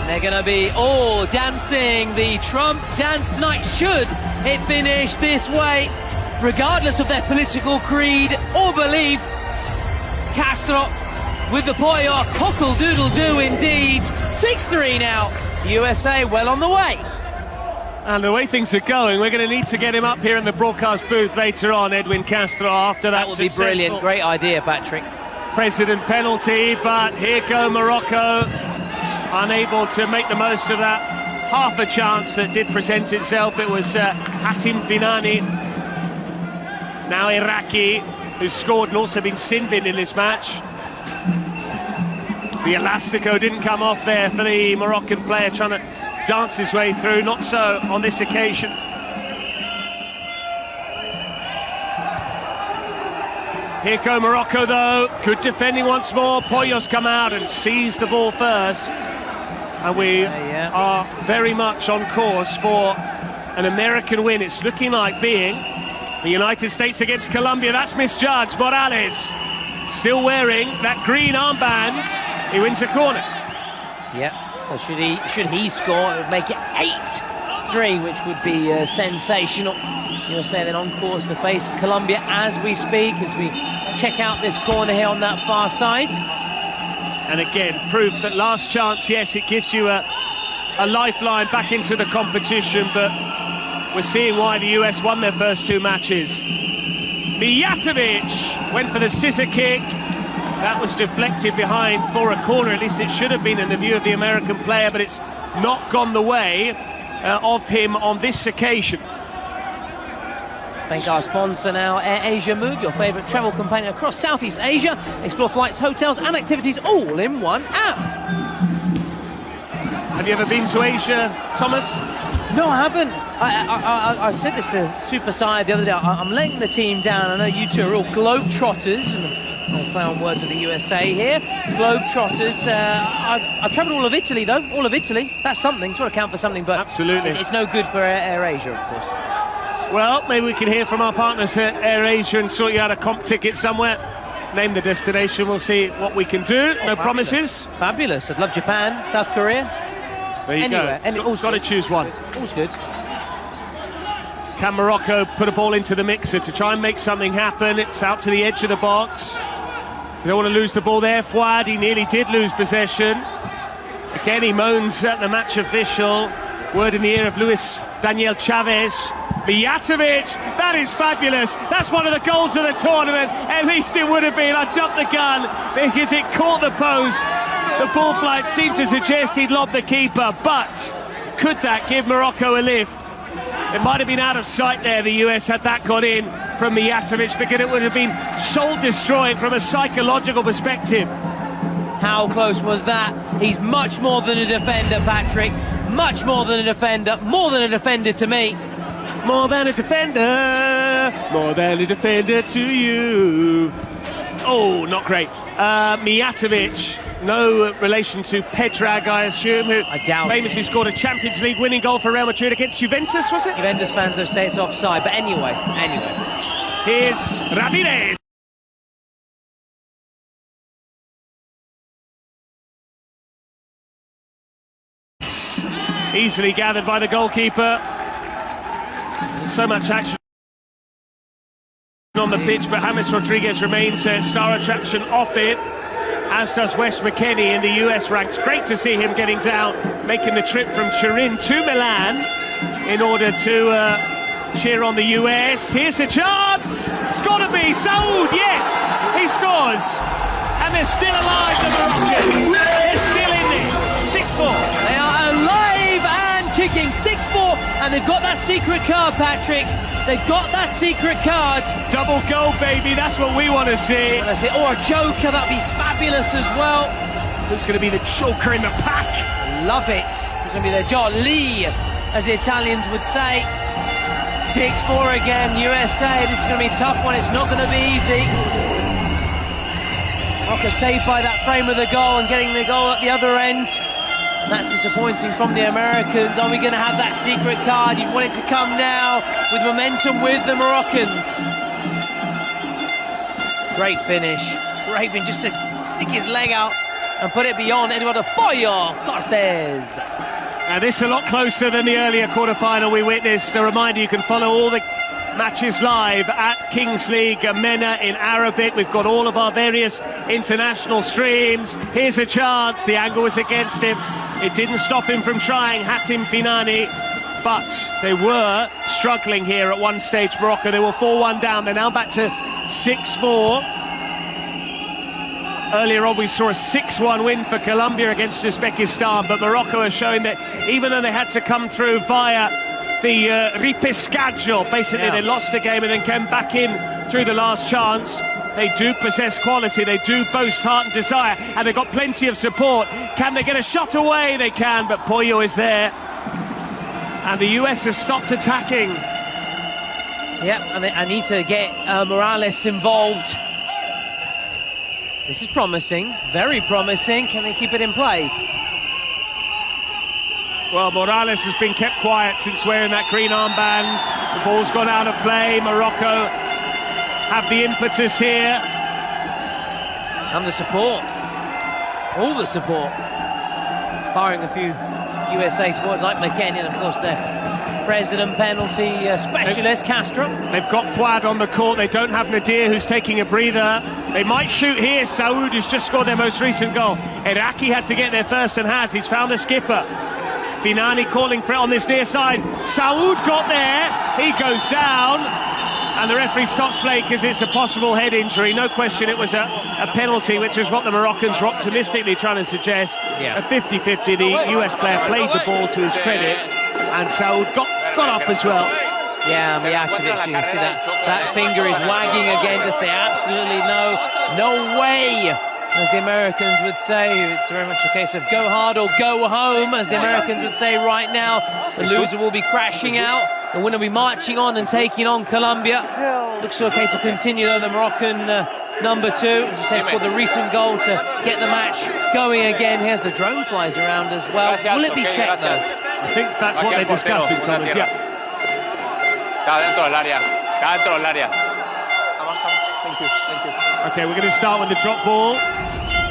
They're going to be all dancing the Trump dance tonight. Should it finish this way, regardless of their political creed or belief, Castro with the Pollo, cockle-doodle-doo indeed. 6-3 now. USA well on the way. And the way things are going, we're going to need to get him up here in the broadcast booth later on, Edwin Castro, after that would be brilliant. Great idea, Patrick. President penalty, but here go Morocco, unable to make the most of that half a chance that did present itself. It was Hatim Finani, now Iraqi, who's scored and also been sin-binned in this match. The elastico didn't come off there for the Moroccan player trying to dance his way through. Not so on this occasion. Here go Morocco though. Good defending once more. Pollos come out and seize the ball first. And we are very much on course for an American win. It's looking like being the United States against Colombia. That's misjudged. Morales still wearing that green armband. He wins the corner. Yep. So should he score, it would make it 8-3, which would be sensational. USA then on course to face Colombia as we speak, as we check out this corner here on that far side. And again, proof that last chance, yes, it gives you a lifeline back into the competition, but we're seeing why the US won their first 2 matches. Mijatovic went for the scissor kick. That was deflected behind for a corner. At least it should have been in the view of the American player, but it's not gone the way of him on this occasion. Thank our sponsor now, Air Asia Move, your favourite travel companion across Southeast Asia. Explore flights, hotels and activities all in one app. Have you ever been to Asia, Thomas? No, I haven't. I said this to Super Side the other day. I'm letting the team down. I know you two are all globetrotters. I'll play on words with the USA here. Globetrotters. I've travelled all of Italy, though. All of Italy. That's something. It's got to count for something, but absolutely, it's no good for Air Asia, of course. Well, maybe we can hear from our partners at Air Asia and sort you out a comp ticket somewhere. Name the destination. We'll see what we can do. No promises. Fabulous. I'd love Japan, South Korea. There you go. All's got to choose one. All's good. Can Morocco put a ball into the mixer to try and make something happen? It's out to the edge of the box. You don't want to lose the ball there. Fouad, he nearly did lose possession. Again, he moans at the match official. Word in the ear of Luis Daniel Chavez. Mijatovic, that is fabulous. That's one of the goals of the tournament. At least it would have been. I jumped the gun because it caught the post. The ball flight seemed to suggest he'd lobbed the keeper, but could that give Morocco a lift? It might have been out of sight there. The US had that got in from Mijatovic because it would have been soul-destroying from a psychological perspective. How close was that? He's much more than a defender, Patrick. Much more than a defender. More than a defender to me. More than a defender. More than a defender to you. Oh, not great. Mijatovic, no relation to Pedrag, I assume, who I doubt famously scored a Champions League winning goal for Real Madrid against Juventus, was it? Juventus fans will say it's offside, but anyway. Here's Ramirez. Easily gathered by the goalkeeper. So much action on the pitch, but James Rodriguez remains star attraction off it, as does Wes McKennie in the US ranks. Great to see him getting down, making the trip from Turin to Milan in order to cheer on the US. Here's a chance, it's got to be Saud, yes, he scores, and they're still alive, the Moroccans, they're still in this, 6-4. They are alive and kicking, 6-4, and they've got that secret card, Patrick. They've got that secret card. Double goal, baby, that's what we want to see. Or a joker, that'd be fabulous as well. Who's going to be the joker in the pack? Love it. Who's going to be the jolly, as the Italians would say. 6-4 again, USA. This is going to be a tough one. It's not going to be easy. Morocco saved by that frame of the goal and getting the goal at the other end. That's disappointing from the Americans. Are we going to have that secret card? You'd want it to come now with momentum with the Moroccans. Great finish. Great finish, just to stick his leg out and put it beyond Eduardo Pollo Cortez. And this is a lot closer than the earlier quarter-final we witnessed. A reminder, you can follow all the matches live at Kings League Mena in Arabic. We've got all of our various international streams. Here's a chance, the angle was against him. It didn't stop him from trying, Hatim Finani, but they were struggling here at one stage, Morocco. They were 4-1 down, they're now back to 6-4. Earlier on we saw a 6-1 win for Colombia against Uzbekistan, but Morocco are showing that even though they had to come through via the repescaggio, basically they lost a game and then came back in through the last chance. They do possess quality, they do boast heart and desire, and they've got plenty of support. Can they get a shot away? They can, but Pollo is there. And the US have stopped attacking. Yep, and I need to get Morales involved. This is promising, very promising. Can they keep it in play? Well, Morales has been kept quiet since wearing that green armband. The ball's gone out of play. Morocco have the impetus here. And the support. All the support. Barring a few USA supporters like McKennie and, of course, their president penalty specialist, Castro. They've got Fouad on the court. They don't have Nadir, who's taking a breather. They might shoot here. Saud, who's just scored their most recent goal. Iraqi had to get there first and has. He's found the skipper. Finani calling for it on this near side. Saud got there. He goes down. And the referee stops play because it's a possible head injury. No question it was a penalty, which is what the Moroccans were optimistically trying to suggest. Yeah. A 50-50. The US player played the ball to his credit. And Saud got off as well. Yeah, Mijatovic, you can see that finger is wagging again to say absolutely no way, as the Americans would say. It's very much a case of go hard or go home, as the Americans would say right now. The loser will be crashing out. The winner will be marching on and taking on Colombia. Looks okay to continue though, the Moroccan number 2. As you say, scored the recent goal to get the match going again. Here's the drone flies around as well. Will it be checked though? I think that's what they're discussing, Thomas, yeah. Thank you. Okay, we're going to start with the drop ball.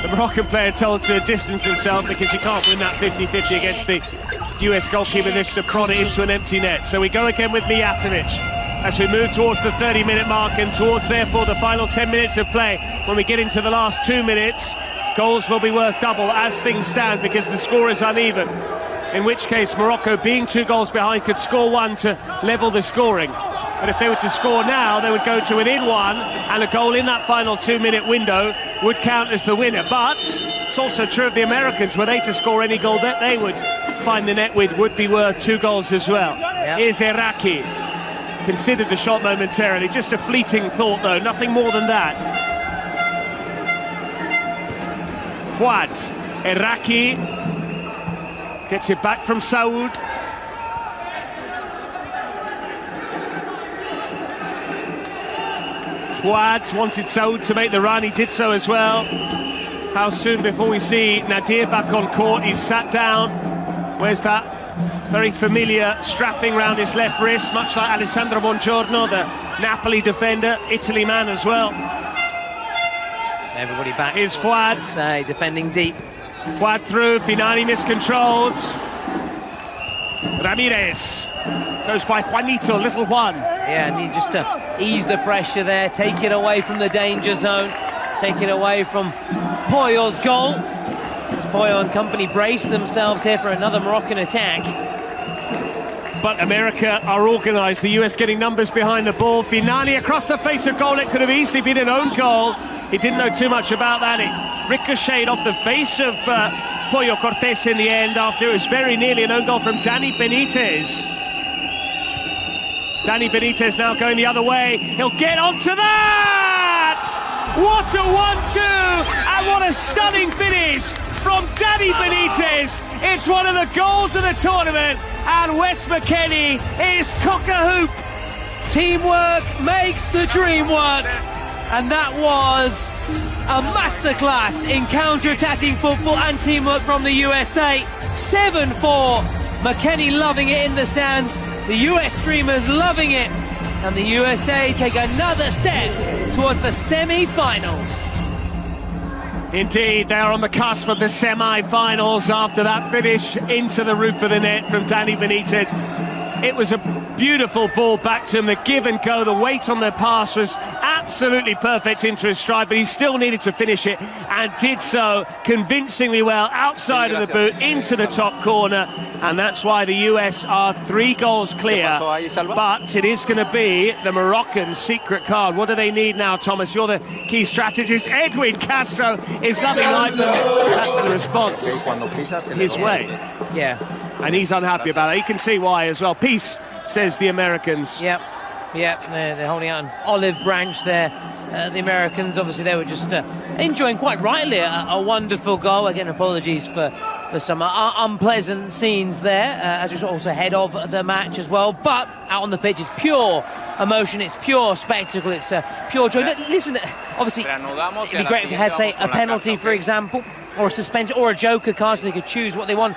The Moroccan player told to distance himself because you can't win that 50-50 against the US goalkeeper. This to prod it into an empty net. So we go again with Mijatovic as we move towards the 30-minute mark and towards, therefore, the final 10 minutes of play. When we get into the last 2 minutes, goals will be worth double as things stand because the score is uneven. In which case, Morocco, being 2 goals behind, could score 1 to level the scoring. But if they were to score now, they would go to within 1, and a goal in that final 2-minute window would count as the winner. But it's also true of the Americans, were they to score any goal that they would find the net with would be worth 2 goals as well. Yep. Here's Iraqi. Considered the shot momentarily. Just a fleeting thought, though. Nothing more than that. Fouad. Iraqi gets it back from Saud. Fouad wanted Saud to make the run, he did so as well. How soon before we see Nadir back on court? He's sat down. Where's that very familiar strapping round his left wrist, much like Alessandro Bongiorno, the Napoli defender, Italy man as well. Everybody back. Here's Fouad. Defending deep. Fouad through, Finani miscontrolled. Ramirez goes by Juanito, little Juan. Yeah, need just to ease the pressure there, take it away from the danger zone, take it away from Poyo's goal. As Poyo and company brace themselves here for another Moroccan attack. But America are organised, the US getting numbers behind the ball. Finani across the face of goal, it could have easily been an own goal. He didn't know too much about that. It ricocheted off the face of Pollo Cortés in the end after it was very nearly an own goal from Dani Benitez. Dani Benitez now going the other way. He'll get onto that! What a 1-2! And what a stunning finish from Dani Benitez. It's one of the goals of the tournament. And Wes McKennie is cock-a-hoop. Teamwork makes the dream work. And that was a masterclass in counter-attacking football and teamwork from the USA. 7-4. McKennie loving it in the stands. The US streamers loving it. And the USA take another step towards the semi-finals. Indeed, they're on the cusp of the semi-finals after that finish into the roof of the net from Dani Benitez. It was a beautiful ball back to him. The give and go, the weight on the pass was absolutely perfect into his stride, but he still needed to finish it and did so convincingly well outside of the boot into the top corner, and that's why the US are 3 goals clear. But it is going to be the Moroccan secret card. What do they need now, Thomas? You're the key strategist. Edwin Castro is loving life. That's the response his way. Yeah. And he's unhappy about it. You can see why as well. Peace, says the Americans. Yep, they're holding out an olive branch there. The Americans, obviously, they were just enjoying quite rightly a wonderful goal. Again, apologies for some unpleasant scenes there, as we also head of the match as well. But out on the pitch, it's pure emotion, it's pure spectacle, it's pure joy. Listen, obviously, it'd be great if you had, say, a penalty, for example, or a suspension, or a joker card, so they could choose what they want.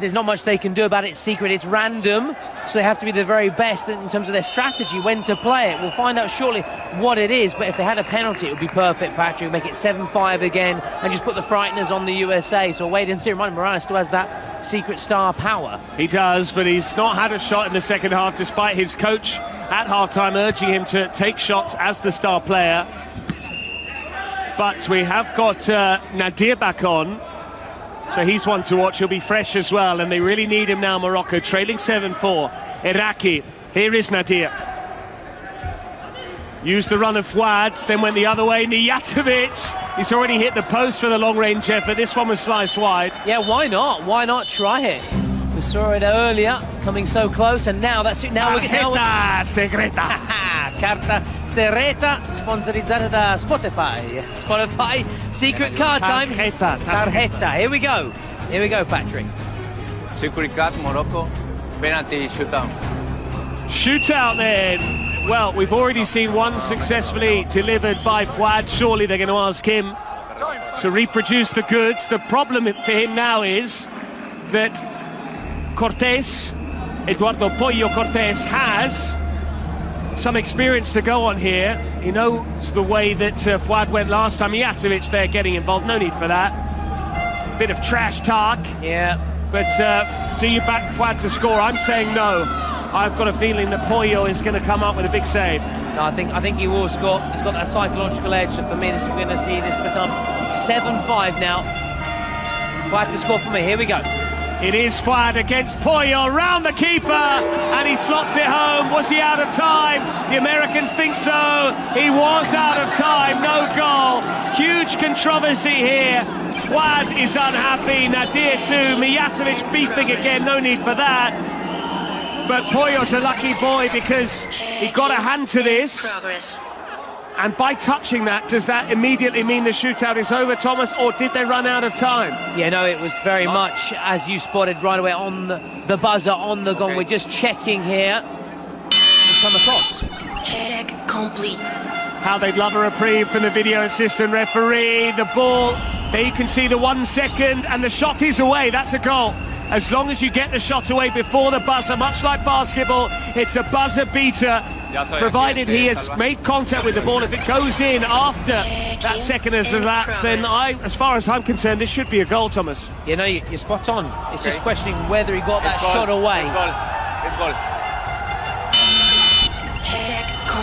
There's not much they can do about it. It's secret, it's random, so they have to be the very best in terms of their strategy when to play it. We'll find out shortly what it is, but if they had a penalty, it would be perfect, Patrick. Make it 7-5 again and just put the frighteners on the USA. So wait and see. Remind Morales still has that secret star power. He does, but he's not had a shot in the second half, despite his coach at half-time urging him to take shots as the star player. But we have got Nadir back on. So he's one to watch. He'll be fresh as well, and they really need him now, Morocco, trailing 7-4. Iraqi, here is Nadir. Used the run of Fouad, then went the other way. Mijatovic, he's already hit the post for the long-range effort. This one was sliced wide. Yeah, why not? Why not try it? We saw it earlier, coming so close, and now that's it. Now we're Carta Segreta. Carta Segreta, sponsorizzata da Spotify. Spotify, secret card time. Tarjeta. Here we go, Patrick. Secret card, Morocco, penalty shootout. Shootout then. Well, we've already seen one successfully delivered by Fouad. Surely they're going to ask him to reproduce the goods. The problem for him now is that Cortés, Eduardo Pollo Cortés, has some experience to go on here. He knows the way that Fouad went last time. Mijatovic there getting involved, no need for that. Bit of trash talk. Yeah. But do you back Fouad to score? I'm saying no. I've got a feeling that Pollo is going to come up with a big save. No, I think he will score. He's got that psychological edge, so for me, we're going to see this become 7-5 now. Fouad to score for me, here we go. It is Fouad against Pollo, round the keeper, and he slots it home. Was he out of time? The Americans think so. He was out of time, no goal. Huge controversy here. Fouad is unhappy, Nadir too. Mijatovic beefing again, no need for that. But Pollo's a lucky boy because he got a hand to this. And by touching that, does that immediately mean the shootout is over, Thomas, or did they run out of time? Yeah, no, it was very much, as you spotted right away, on the buzzer, on the gong. We're just checking here. And come across. Check complete. How they'd love a reprieve from the video assistant referee. The ball, there you can see the 1 second, and the shot is away. That's a goal. As long as you get the shot away before the buzzer, much like basketball, it's a buzzer beater. provided he has made contact with the ball. If it goes in after that second as a lapse, then as far as I'm concerned, this should be a goal, Thomas. You know, you're spot on. It's just questioning whether he got that shot away. It's goal.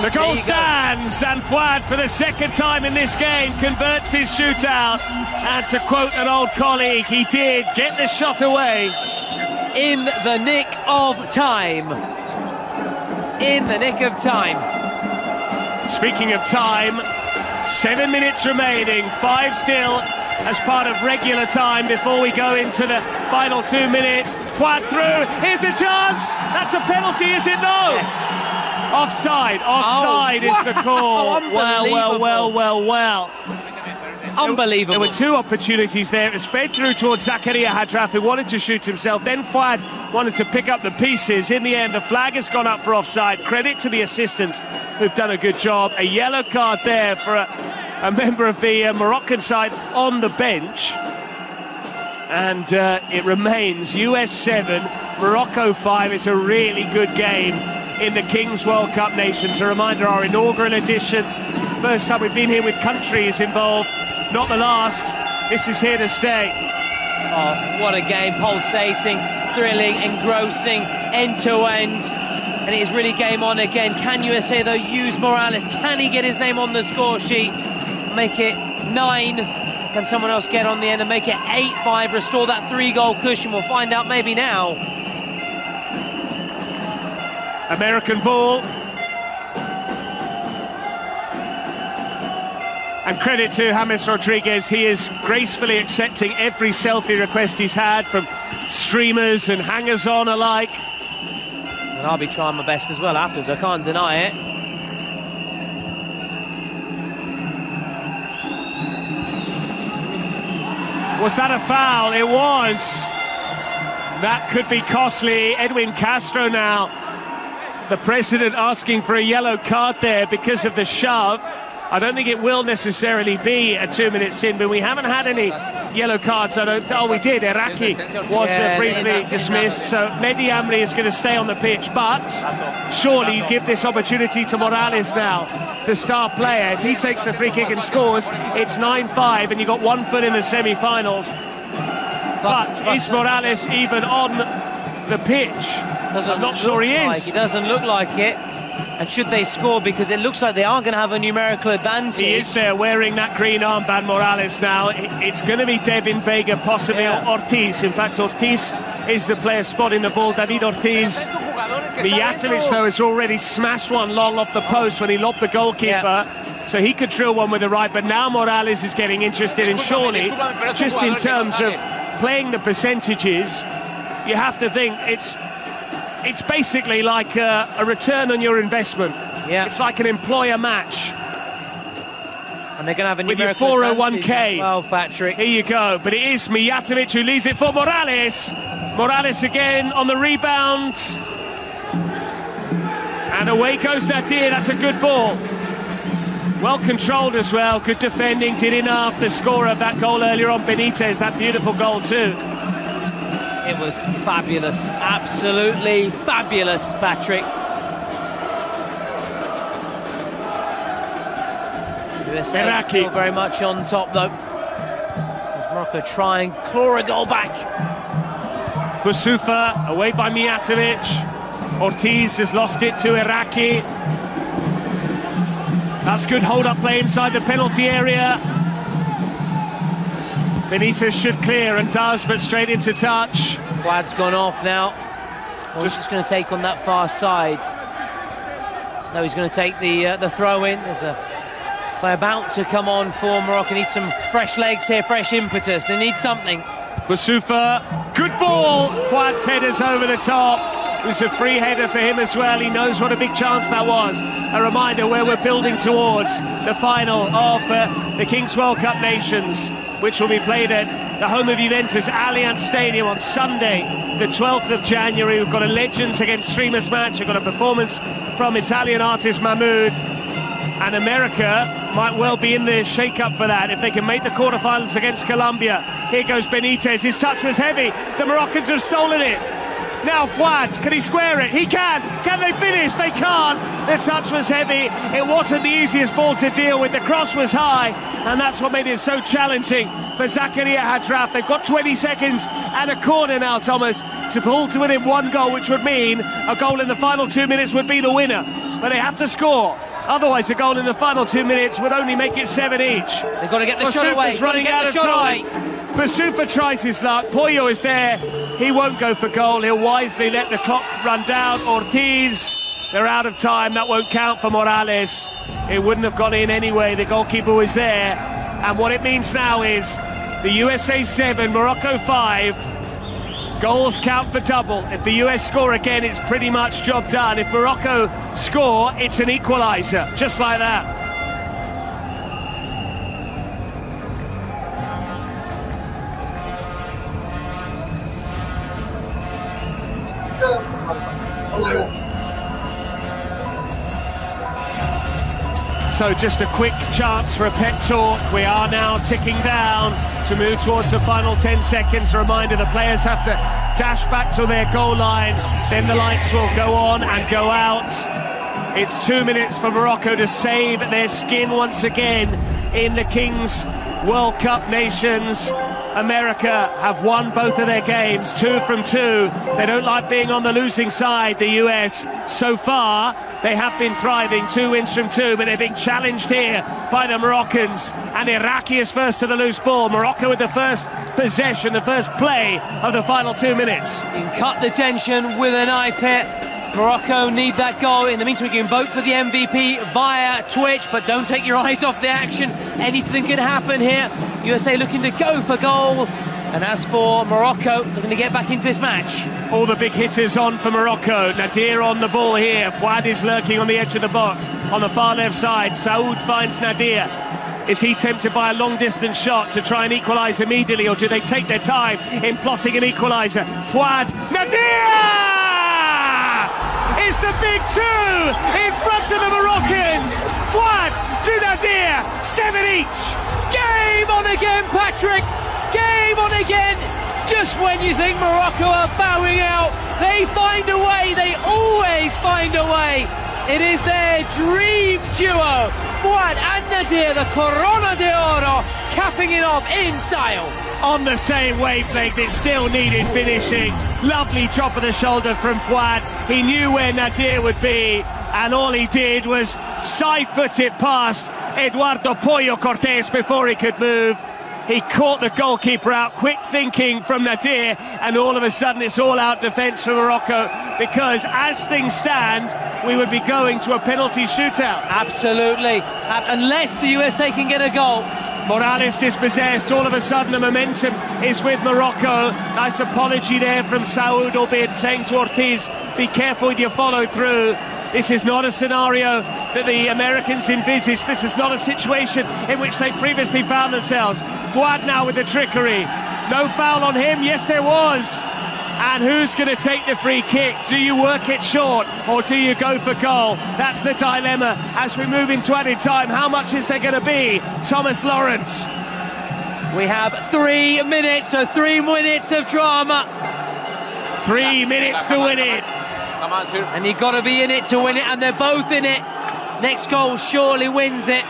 The goal stands, and Fuad, for the second time in this game, converts his shootout. And to quote an old colleague, he did get the shot away. In the nick of time. In the nick of time. Speaking of time, 7 minutes remaining, 5 still as part of regular time before we go into the final 2 minutes. Fuad through, here's a chance! That's a penalty, is it? No! Yes. Offside is the call. Well. Unbelievable. There were 2 opportunities there. It was fed through towards Zakaria Hadraf, who wanted to shoot himself. Then Fuad wanted to pick up the pieces. In the end, the flag has gone up for offside. Credit to the assistants who've done a good job. A yellow card there for a member of the Moroccan side on the bench. And it remains US 7, Morocco 5. It's a really good game in the Kings World Cup Nations. A reminder, our inaugural edition. First time we've been here with countries involved. Not the last. This is here to stay. Oh, what a game. Pulsating, thrilling, engrossing, end to end. And it is really game on again. Can USA, though, use Morales? Can he get his name on the score sheet? Make it 9. Can someone else get on the end and make it 8-5? Restore that 3-goal cushion. We'll find out maybe now. American ball. And credit to James Rodriguez, he is gracefully accepting every selfie request he's had from streamers and hangers-on alike. And I'll be trying my best as well afterwards, I can't deny it. Was that a foul? It was. That could be costly. Edwin Castro now, the president, asking for a yellow card there because of the shove. I don't think it will necessarily be a 2-minute sin, but we haven't had any yellow cards. Oh, we did. Iraqi was briefly dismissed, so Mehdi Amri is going to stay on the pitch. But surely you give this opportunity to Morales now, the star player. If he takes the free kick and scores, it's 9-5, and you've got 1 foot in the semi-finals. But is Morales even on the pitch? I'm not sure he is. He doesn't look like it. And should they score, because it looks like they are going to have a numerical advantage. He is there wearing that green armband, Morales now. It's going to be Devin Vega, possibly, or Ortiz. In fact, Ortiz is the player spotting the ball. David Ortiz. Mijatovic, though, has already smashed one long off the post when he lobbed the goalkeeper. So he could drill one with the right, but now Morales is getting interested, and surely, just in terms of playing the percentages, you have to think it's basically like a return on your investment. Yeah. It's like an employer match. And they're going to have a with your numerical 401k. Well, Patrick. Here you go. But it is Mijatovic who leaves it for Morales. Morales again on the rebound. And away goes Nadir. That's a good ball. Well controlled as well. Good defending. Did enough. The scorer of that goal earlier on, Benitez. That beautiful goal too. It was fabulous, absolutely fabulous, Patrick. USA still very much on top, though. As Morocco try and claw a goal back. Boussoufa away by Mijatovic. Ortiz has lost it to Iraqi. That's good hold-up play inside the penalty area. Benitez should clear and does, but straight into touch. Fuad's gone off now. Just going to take on that far side. No, he's going to take the throw in. There's a play about to come on for Morocco. Need some fresh legs here, fresh impetus. They need something. Boussoufa, good ball. Fuad's header's over the top. It was a free header for him as well. He knows what a big chance that was. A reminder where we're building towards the final of the Kings World Cup Nations, which will be played at the home of Juventus, Allianz Stadium, on Sunday, the 12th of January. We've got a Legends Against Streamers match. We've got a performance from Italian artist Mahmoud. And America might well be in the shake-up for that if they can make the quarterfinals against Colombia. Here goes Benitez. His touch was heavy. The Moroccans have stolen it. Now Fuad, can he square it? He can. Can they finish? They can't. The touch was heavy. It wasn't the easiest ball to deal with. The cross was high, and that's what made it so challenging for Zakaria Hadraf. They've got 20 seconds and a corner now, Thomas, to pull to within one goal, which would mean a goal in the final 2 minutes would be the winner. But they have to score. Otherwise, a goal in the final 2 minutes would only make it 7 each. They've got to get the shot away. Running out of time. Basufa tries his luck. Pollo is there. He won't go for goal. He'll wisely let the clock run down. Ortiz, they're out of time. That won't count for Morales. It wouldn't have gone in anyway. The goalkeeper was there. And what it means now is the USA 7, Morocco 5. Goals count for double. If the US score again, it's pretty much job done. If Morocco score, it's an equaliser. Just like that. So just a quick chance for a pep talk. We are now ticking down to move towards the final 10 seconds. A reminder, the players have to dash back to their goal line. Then the lights will go on and go out. It's 2 minutes for Morocco to save their skin once again in the Kings World Cup Nations. America have won both of their games, 2 from 2. They don't like being on the losing side, the US. So far, they have been thriving, 2 wins from 2, but they're being challenged here by the Moroccans. And Iraqi is first to the loose ball. Morocco with the first possession, the first play of the final 2 minutes. You can cut the tension with a knife here. Morocco need that goal. In the meantime, you can vote for the MVP via Twitch, but don't take your eyes off the action. Anything can happen here. USA looking to go for goal. And as for Morocco, looking to get back into this match. All the big hitters on for Morocco. Nadir on the ball here. Fouad is lurking on the edge of the box. On the far left side, Saoud finds Nadir. Is he tempted by a long-distance shot to try and equalise immediately, or do they take their time in plotting an equaliser? Fouad, Nadir! It's the big 2 in front of the Moroccans. Fouad to Nadir, 7 each. Game on again, Patrick. Game on again. Just when you think Morocco are bowing out, they find a way. They always find a way. It is their dream duo. Fouad and Nadir, the Corona de Oro, capping it off in style. On the same wavelength, it still needed finishing. Lovely drop of the shoulder from Fouad. He knew where Nadir would be, and all he did was side-foot it past Eduardo Pollo Cortés before he could move. He caught the goalkeeper out, quick thinking from Nadir, and all of a sudden it's all-out defence for Morocco, because as things stand, we would be going to a penalty shootout. Absolutely, unless the USA can get a goal. Morales dispossessed, all of a sudden the momentum is with Morocco. Nice apology there from Saoud, albeit saying to Ortiz, be careful with your follow-through. This is not a scenario that the Americans envisaged. This is not a situation in which they previously found themselves. Fouad now with the trickery. No foul on him, yes there was. And who's going to take the free kick? Do you work it short or do you go for goal? That's the dilemma as we move into added time. How much is there going to be? Thomas Lawrence. We have 3 minutes, so 3 minutes of drama. 3 minutes to win it. Come on, two. And you've got to be in it to win it, and they're both in it. Next goal surely wins it.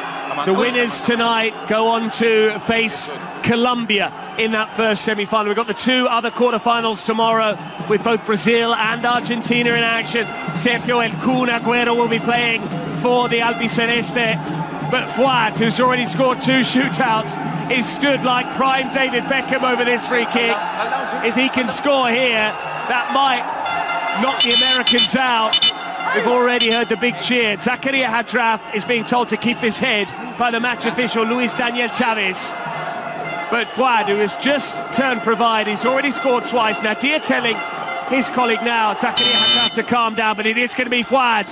The winners tonight go on to face Colombia in that first semi-final. We've got the 2 other quarter-finals tomorrow with both Brazil and Argentina in action. Sergio El Kun Agüero will be playing for the Albiceleste. But Fouad, who's already scored 2 shootouts, is stood like prime David Beckham over this free kick. If he can score here, that might knock the Americans out. We've already heard the big cheer. Zakaria Hadraf is being told to keep his head by the match official Luis Daniel Chavez. But Fouad, who has just turned provide, he's already scored twice. Nadir telling his colleague now, Zakaria Hadraf, to calm down, but it is going to be Fouad.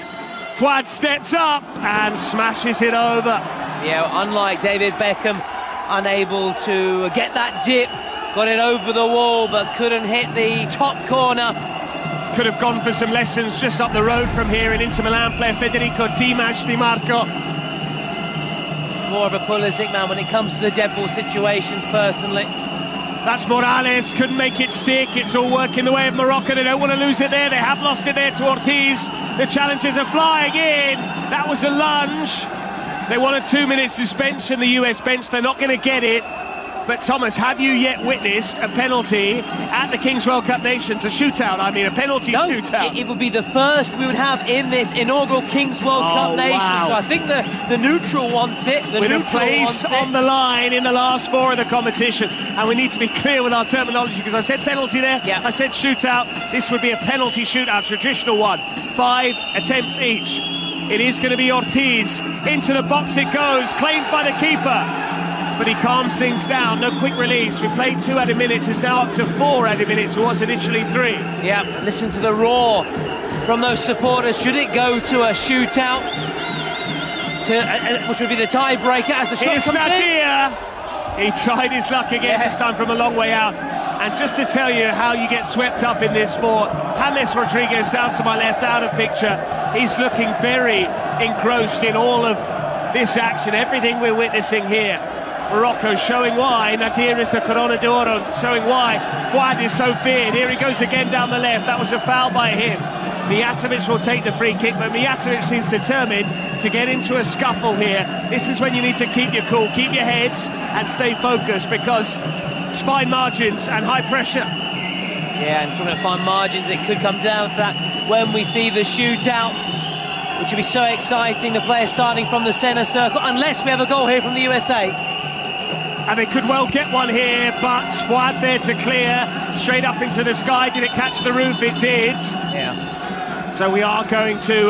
Fouad steps up and smashes it over. Yeah, unlike David Beckham, unable to get that dip. Got it over the wall, but couldn't hit the top corner. Could have gone for some lessons just up the road from here in Inter Milan player Federico Dimash Di Marco. More of a Pulisic man when it comes to the dead ball situations, personally. That's Morales, couldn't make it stick. It's all working the way of Morocco. They don't want to lose it there. They have lost it there to Ortiz. The challengers are flying in. That was a lunge. They want a 2-minute suspension, the US bench. They're not going to get it. But Thomas, have you yet witnessed a penalty at the Kings World Cup Nations? A shootout, I mean, a penalty shootout. It would be the first we would have in this inaugural Kings World Cup Nations. Wow. So I think the neutral wants it. With a place on the line in the last 4 of the competition. And we need to be clear with our terminology, because I said penalty there, I said shootout. This would be a penalty shootout, traditional one. 5 attempts each. It is going to be Ortiz. Into the box it goes, claimed by the keeper. But he calms things down, no quick release. We played 2 added minutes, it's now up to 4 added minutes, it was initially 3. Yeah, listen to the roar from those supporters. Should it go to a shootout, which would be the tiebreaker as the shot Here's comes Nadir. He tried his luck again, this time from a long way out. And just to tell you how you get swept up in this sport, James Rodriguez down to my left, out of picture. He's looking very engrossed in all of this action, everything we're witnessing here. Morocco showing why Nadir is the Corona d'Oro, showing why Fouad is so feared. Here he goes again down the left. That was a foul by him. Mijatovic will take the free kick, but Mijatovic seems determined to get into a scuffle here. This is when you need to keep your cool, keep your heads and stay focused, because it's fine margins and high pressure. Yeah, and talking about fine margins, it could come down to that when we see the shootout, which would be so exciting. The players starting from the centre circle, unless we have a goal here from the USA. And they could well get one here, but Fouad there to clear, straight up into the sky. Did it catch the roof? It did. Yeah. So we are going to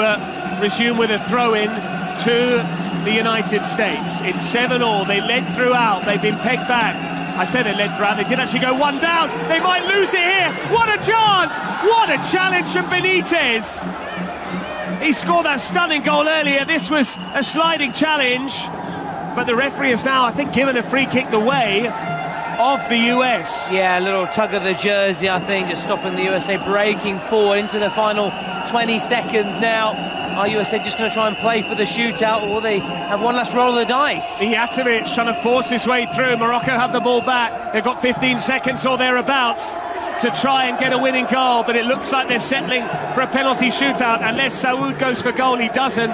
resume with a throw-in to the United States. It's 7-all. They led throughout. They've been pegged back. I said they led throughout. They did actually go 1 down. They might lose it here. What a chance! What a challenge from Benitez. He scored that stunning goal earlier. This was a sliding challenge. But the referee has now, I think, given a free kick the way of the US. Yeah, a little tug of the jersey, I think, just stopping the USA breaking forward into the final 20 seconds now. Are USA just going to try and play for the shootout, or will they have one last roll of the dice? Mijatovic trying to force his way through. Morocco have the ball back. They've got 15 seconds or thereabouts to try and get a winning goal, but it looks like they're settling for a penalty shootout unless Saoud goes for goal. He doesn't.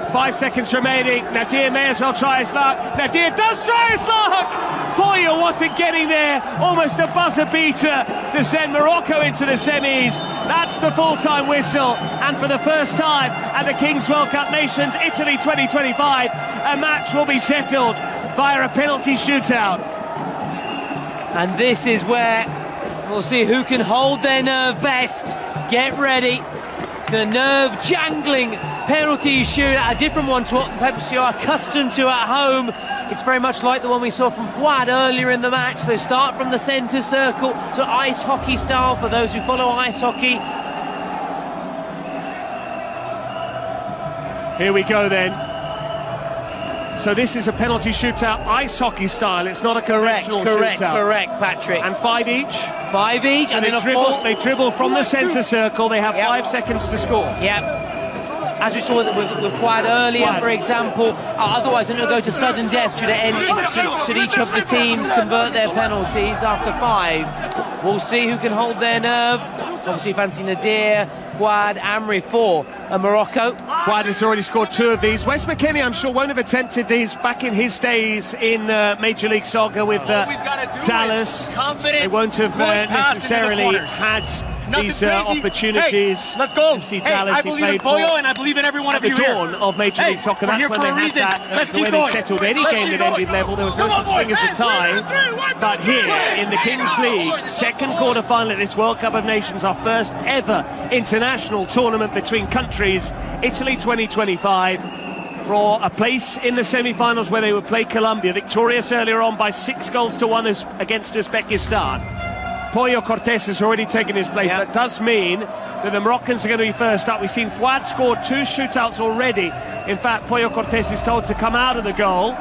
5 seconds remaining. Nadir may as well try his luck. Nadir does try his luck! Poyo wasn't getting there. Almost a buzzer beater to send Morocco into the semis. That's the full-time whistle. And for the first time at the Kings World Cup Nations, Italy 2025, a match will be settled via a penalty shootout. And this is where we'll see who can hold their nerve best. Get ready. It's going to nerve-jangling penalty shootout, a different one to what Pepsi are accustomed to at home. It's very much like the one we saw from Fouad earlier in the match. They start from the centre circle, so ice hockey style for those who follow ice hockey. Here we go then. So this is a penalty shootout, ice hockey style. It's not a conventional shootout. Correct, Patrick. And 5 each. 5 each, and then of course they dribble from the centre circle. They have 5 seconds to score. Yep. As we saw with Fouad earlier, for example. Otherwise, it'll go to sudden death should each of the teams convert their penalties after 5. We'll see who can hold their nerve. Obviously, fancy Nadir, Fouad, Amri for Morocco. Fouad has already scored 2 of these. Wes McKennie, I'm sure, won't have attempted these back in his days in Major League Soccer with Dallas. They won't have necessarily had these opportunities. Hey, let's go. See hey, Dallas, I believe in Poyo, and I believe in every one of you here. At the dawn of Major League Soccer, that's when they had that. That's the way they settled any game that ended level. There was no such thing as a tie. But here, in the Kings League, second quarter-final at this World Cup of Nations, our first ever international tournament between countries, Italy 2025, for a place in the semi-finals where they would play Colombia, victorious earlier on by 6-1 against Uzbekistan. Poyo Cortés has already taken his place. That does mean that the Moroccans are going to be first up. We've seen Fouad score 2 shootouts already. In fact, Poyo Cortés is told to come out of the goal.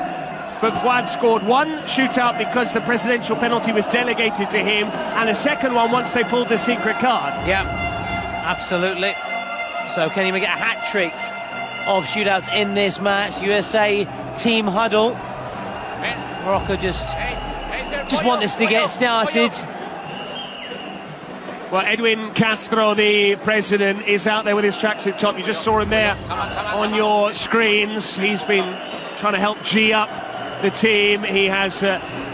But Fouad scored 1 shootout because the presidential penalty was delegated to him, and a second one once they pulled the secret card. Yeah, absolutely. So can he get a hat-trick of shootouts in this match? USA team huddle. Morocco just just want this to get started. Well, Edwin Castro, the president, is out there with his tracksuit top. You just saw him there on your screens. He's been trying to help G up the team. He has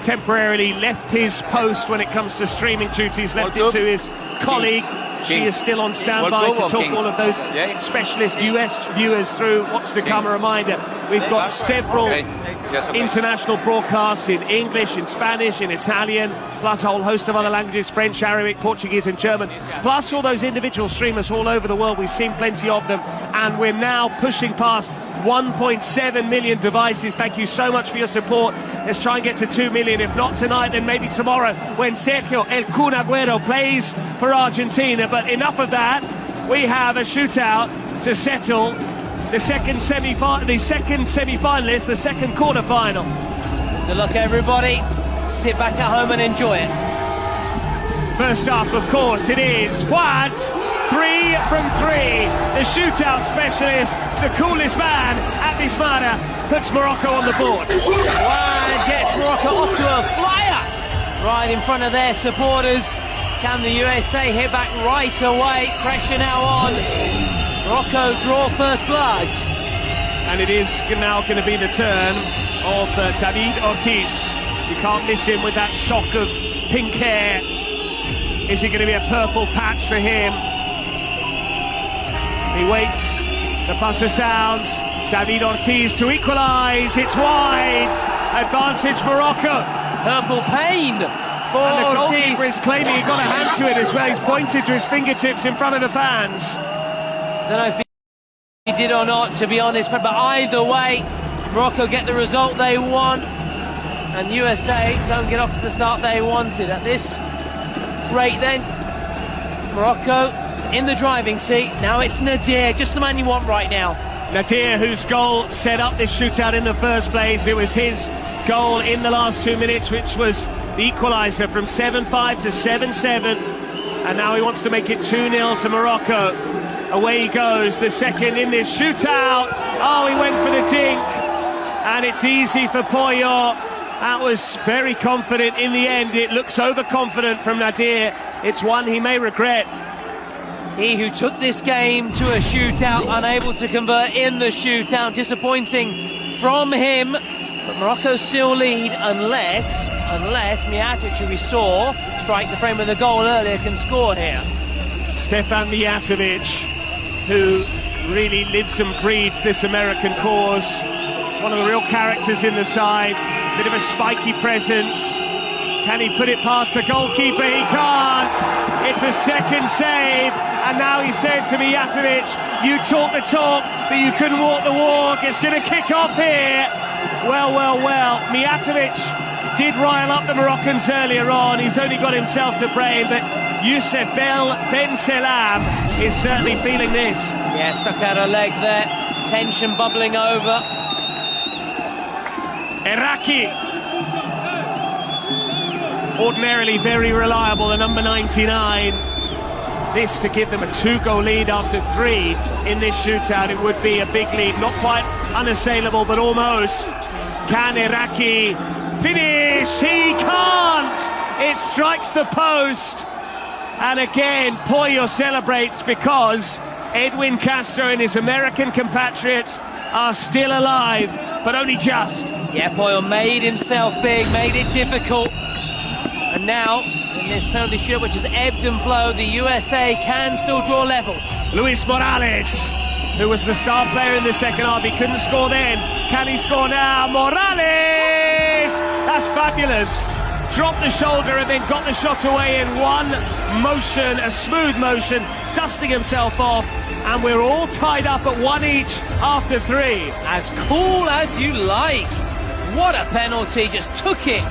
temporarily left his post when it comes to streaming duties, left it to his colleague. She is still on standby to talk all of those specialist US viewers through what's to come. A reminder, we've got several international broadcasts in English, in Spanish, in Italian, plus a whole host of other languages, French, Arabic, Portuguese and German, plus all those individual streamers all over the world. We've seen plenty of them, and we're now pushing past 1.7 million devices. Thank you so much for your support. Let's try and get to 2 million, if not tonight, then maybe tomorrow, when Sergio El Kun Agüero plays for Argentina. But enough of that. We have a shootout to settle the second semi-finalist, the second quarter-final. Good luck, everybody. Sit back at home and enjoy it. First up, of course, it is Fuad, 3 from 3. The shootout specialist, the coolest man at this matter, puts Morocco on the board. Fuad gets Morocco off to a flyer right in front of their supporters. Can the USA hit back right away? Pressure now on. Morocco draw first blood. And it is now going to be the turn of David Ortiz. You can't miss him with that shock of pink hair. Is it going to be a purple patch for him? He waits. The buzzer sounds. David Ortiz to equalise. It's wide. Advantage Morocco. Purple pain for and the Ortiz. goalkeeper is claiming he got a hand to it as well. He's pointed to his fingertips in front of the fans. Don't know if he did or not, to be honest, but either way, Morocco get the result they want, and USA don't get off to the start they wanted. At this rate then, Morocco in the driving seat. Now it's Nadir, just the man you want right now. Nadir, whose goal set up this shootout in the first place. It was his goal in the last 2 minutes, which was the equaliser from 7-5 to 7-7, and now he wants to make it 2-0 to Morocco. Away he goes, the second in this shootout. Oh, he went for the dink, and it's easy for Poyo. That was very confident in the end. It looks overconfident from Nadir. It's one he may regret. He who took this game to a shootout, unable to convert in the shootout. Disappointing from him. But Morocco still lead unless Mijatovic, who we saw strike the frame of the goal earlier, can score here. Stefan Mijatovic, who really lives and breathes this American cause. He's one of the real characters in the side. Bit of a spiky presence. Can he put it past the goalkeeper? He can't. It's a second save. And now he said to Mijatovic, you talk the talk, but you couldn't walk the walk. It's going to kick off here. Well. Mijatovic did rile up the Moroccans earlier on. He's only got himself to blame, but Youssef Ben Selam is certainly feeling this. Yeah, stuck out a leg there. Tension bubbling over. Eraki. Ordinarily very reliable, the number 99. This to give them a 2-goal lead after 3 in this shootout. It would be a big lead, not quite unassailable, but almost. Can Eraki finish? He can't! It strikes the post. And again, Poyo celebrates because Edwin Castro and his American compatriots are still alive, but only just. Yeah, Poyo made himself big, made it difficult. And now, in this penalty shootout, which has ebbed and flowed, the USA can still draw level. Luis Morales, who was the star player in the second half, he couldn't score then. Can he score now? Morales! That's fabulous. Dropped the shoulder and then got the shot away in one motion, a smooth motion, dusting himself off. And we're all tied up at 1 each after 3. As cool as you like. What a penalty, just took it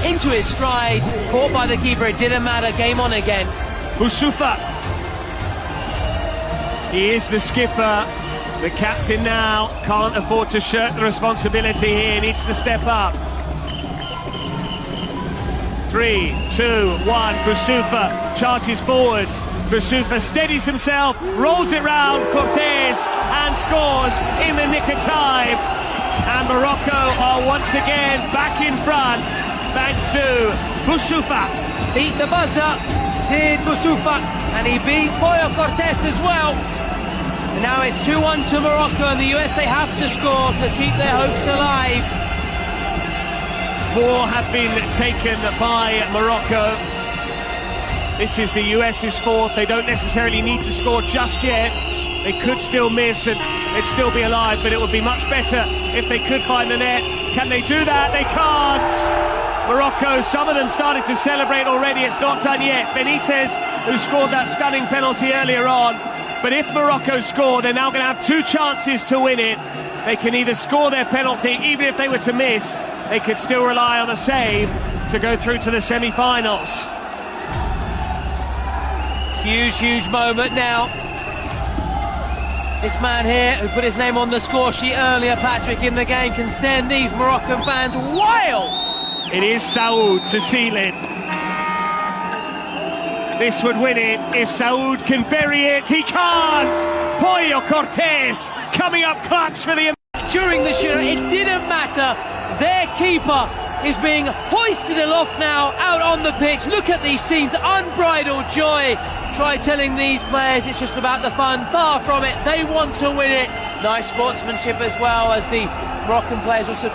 into his stride, caught by the keeper, it didn't matter, game on again. Boussoufa, he is the skipper, the captain now, can't afford to shirk the responsibility here, needs to step up. 3, 2, 1, Boussoufa charges forward, Boussoufa steadies himself, rolls it round, Cortés, and scores in the nick of time. And Morocco are once again back in front. thanks to Boussoufa. Beat the buzzer, did Boussoufa, and he beat Pollo Cortés as well. And now it's 2-1 to Morocco, and the USA have to score to keep their hopes alive. 4 have been taken by Morocco. This is the US's 4th. They don't necessarily need to score just yet. They could still miss and they'd still be alive, but it would be much better if they could find the net. Can they do that? They can't. Morocco, some of them started to celebrate already. It's not done yet. Benitez, who scored that stunning penalty earlier on. But if Morocco score, they're now going to have 2 chances to win it. They can either score their penalty, even if they were to miss, they could still rely on a save to go through to the semi-finals. Huge moment now. This man here, who put his name on the score sheet earlier, Patrick, in the game, can send these Moroccan fans wild. It is Saoud to seal it. This would win it if Saoud can bury it. He can't. Pollo Cortés coming up clutch for the... During the shootout, it didn't matter. Their keeper is being hoisted aloft now out on the pitch. Look at these scenes, unbridled joy. Try telling these players it's just about the fun. Far from it, they want to win it. Nice sportsmanship as well, as the Moroccan players also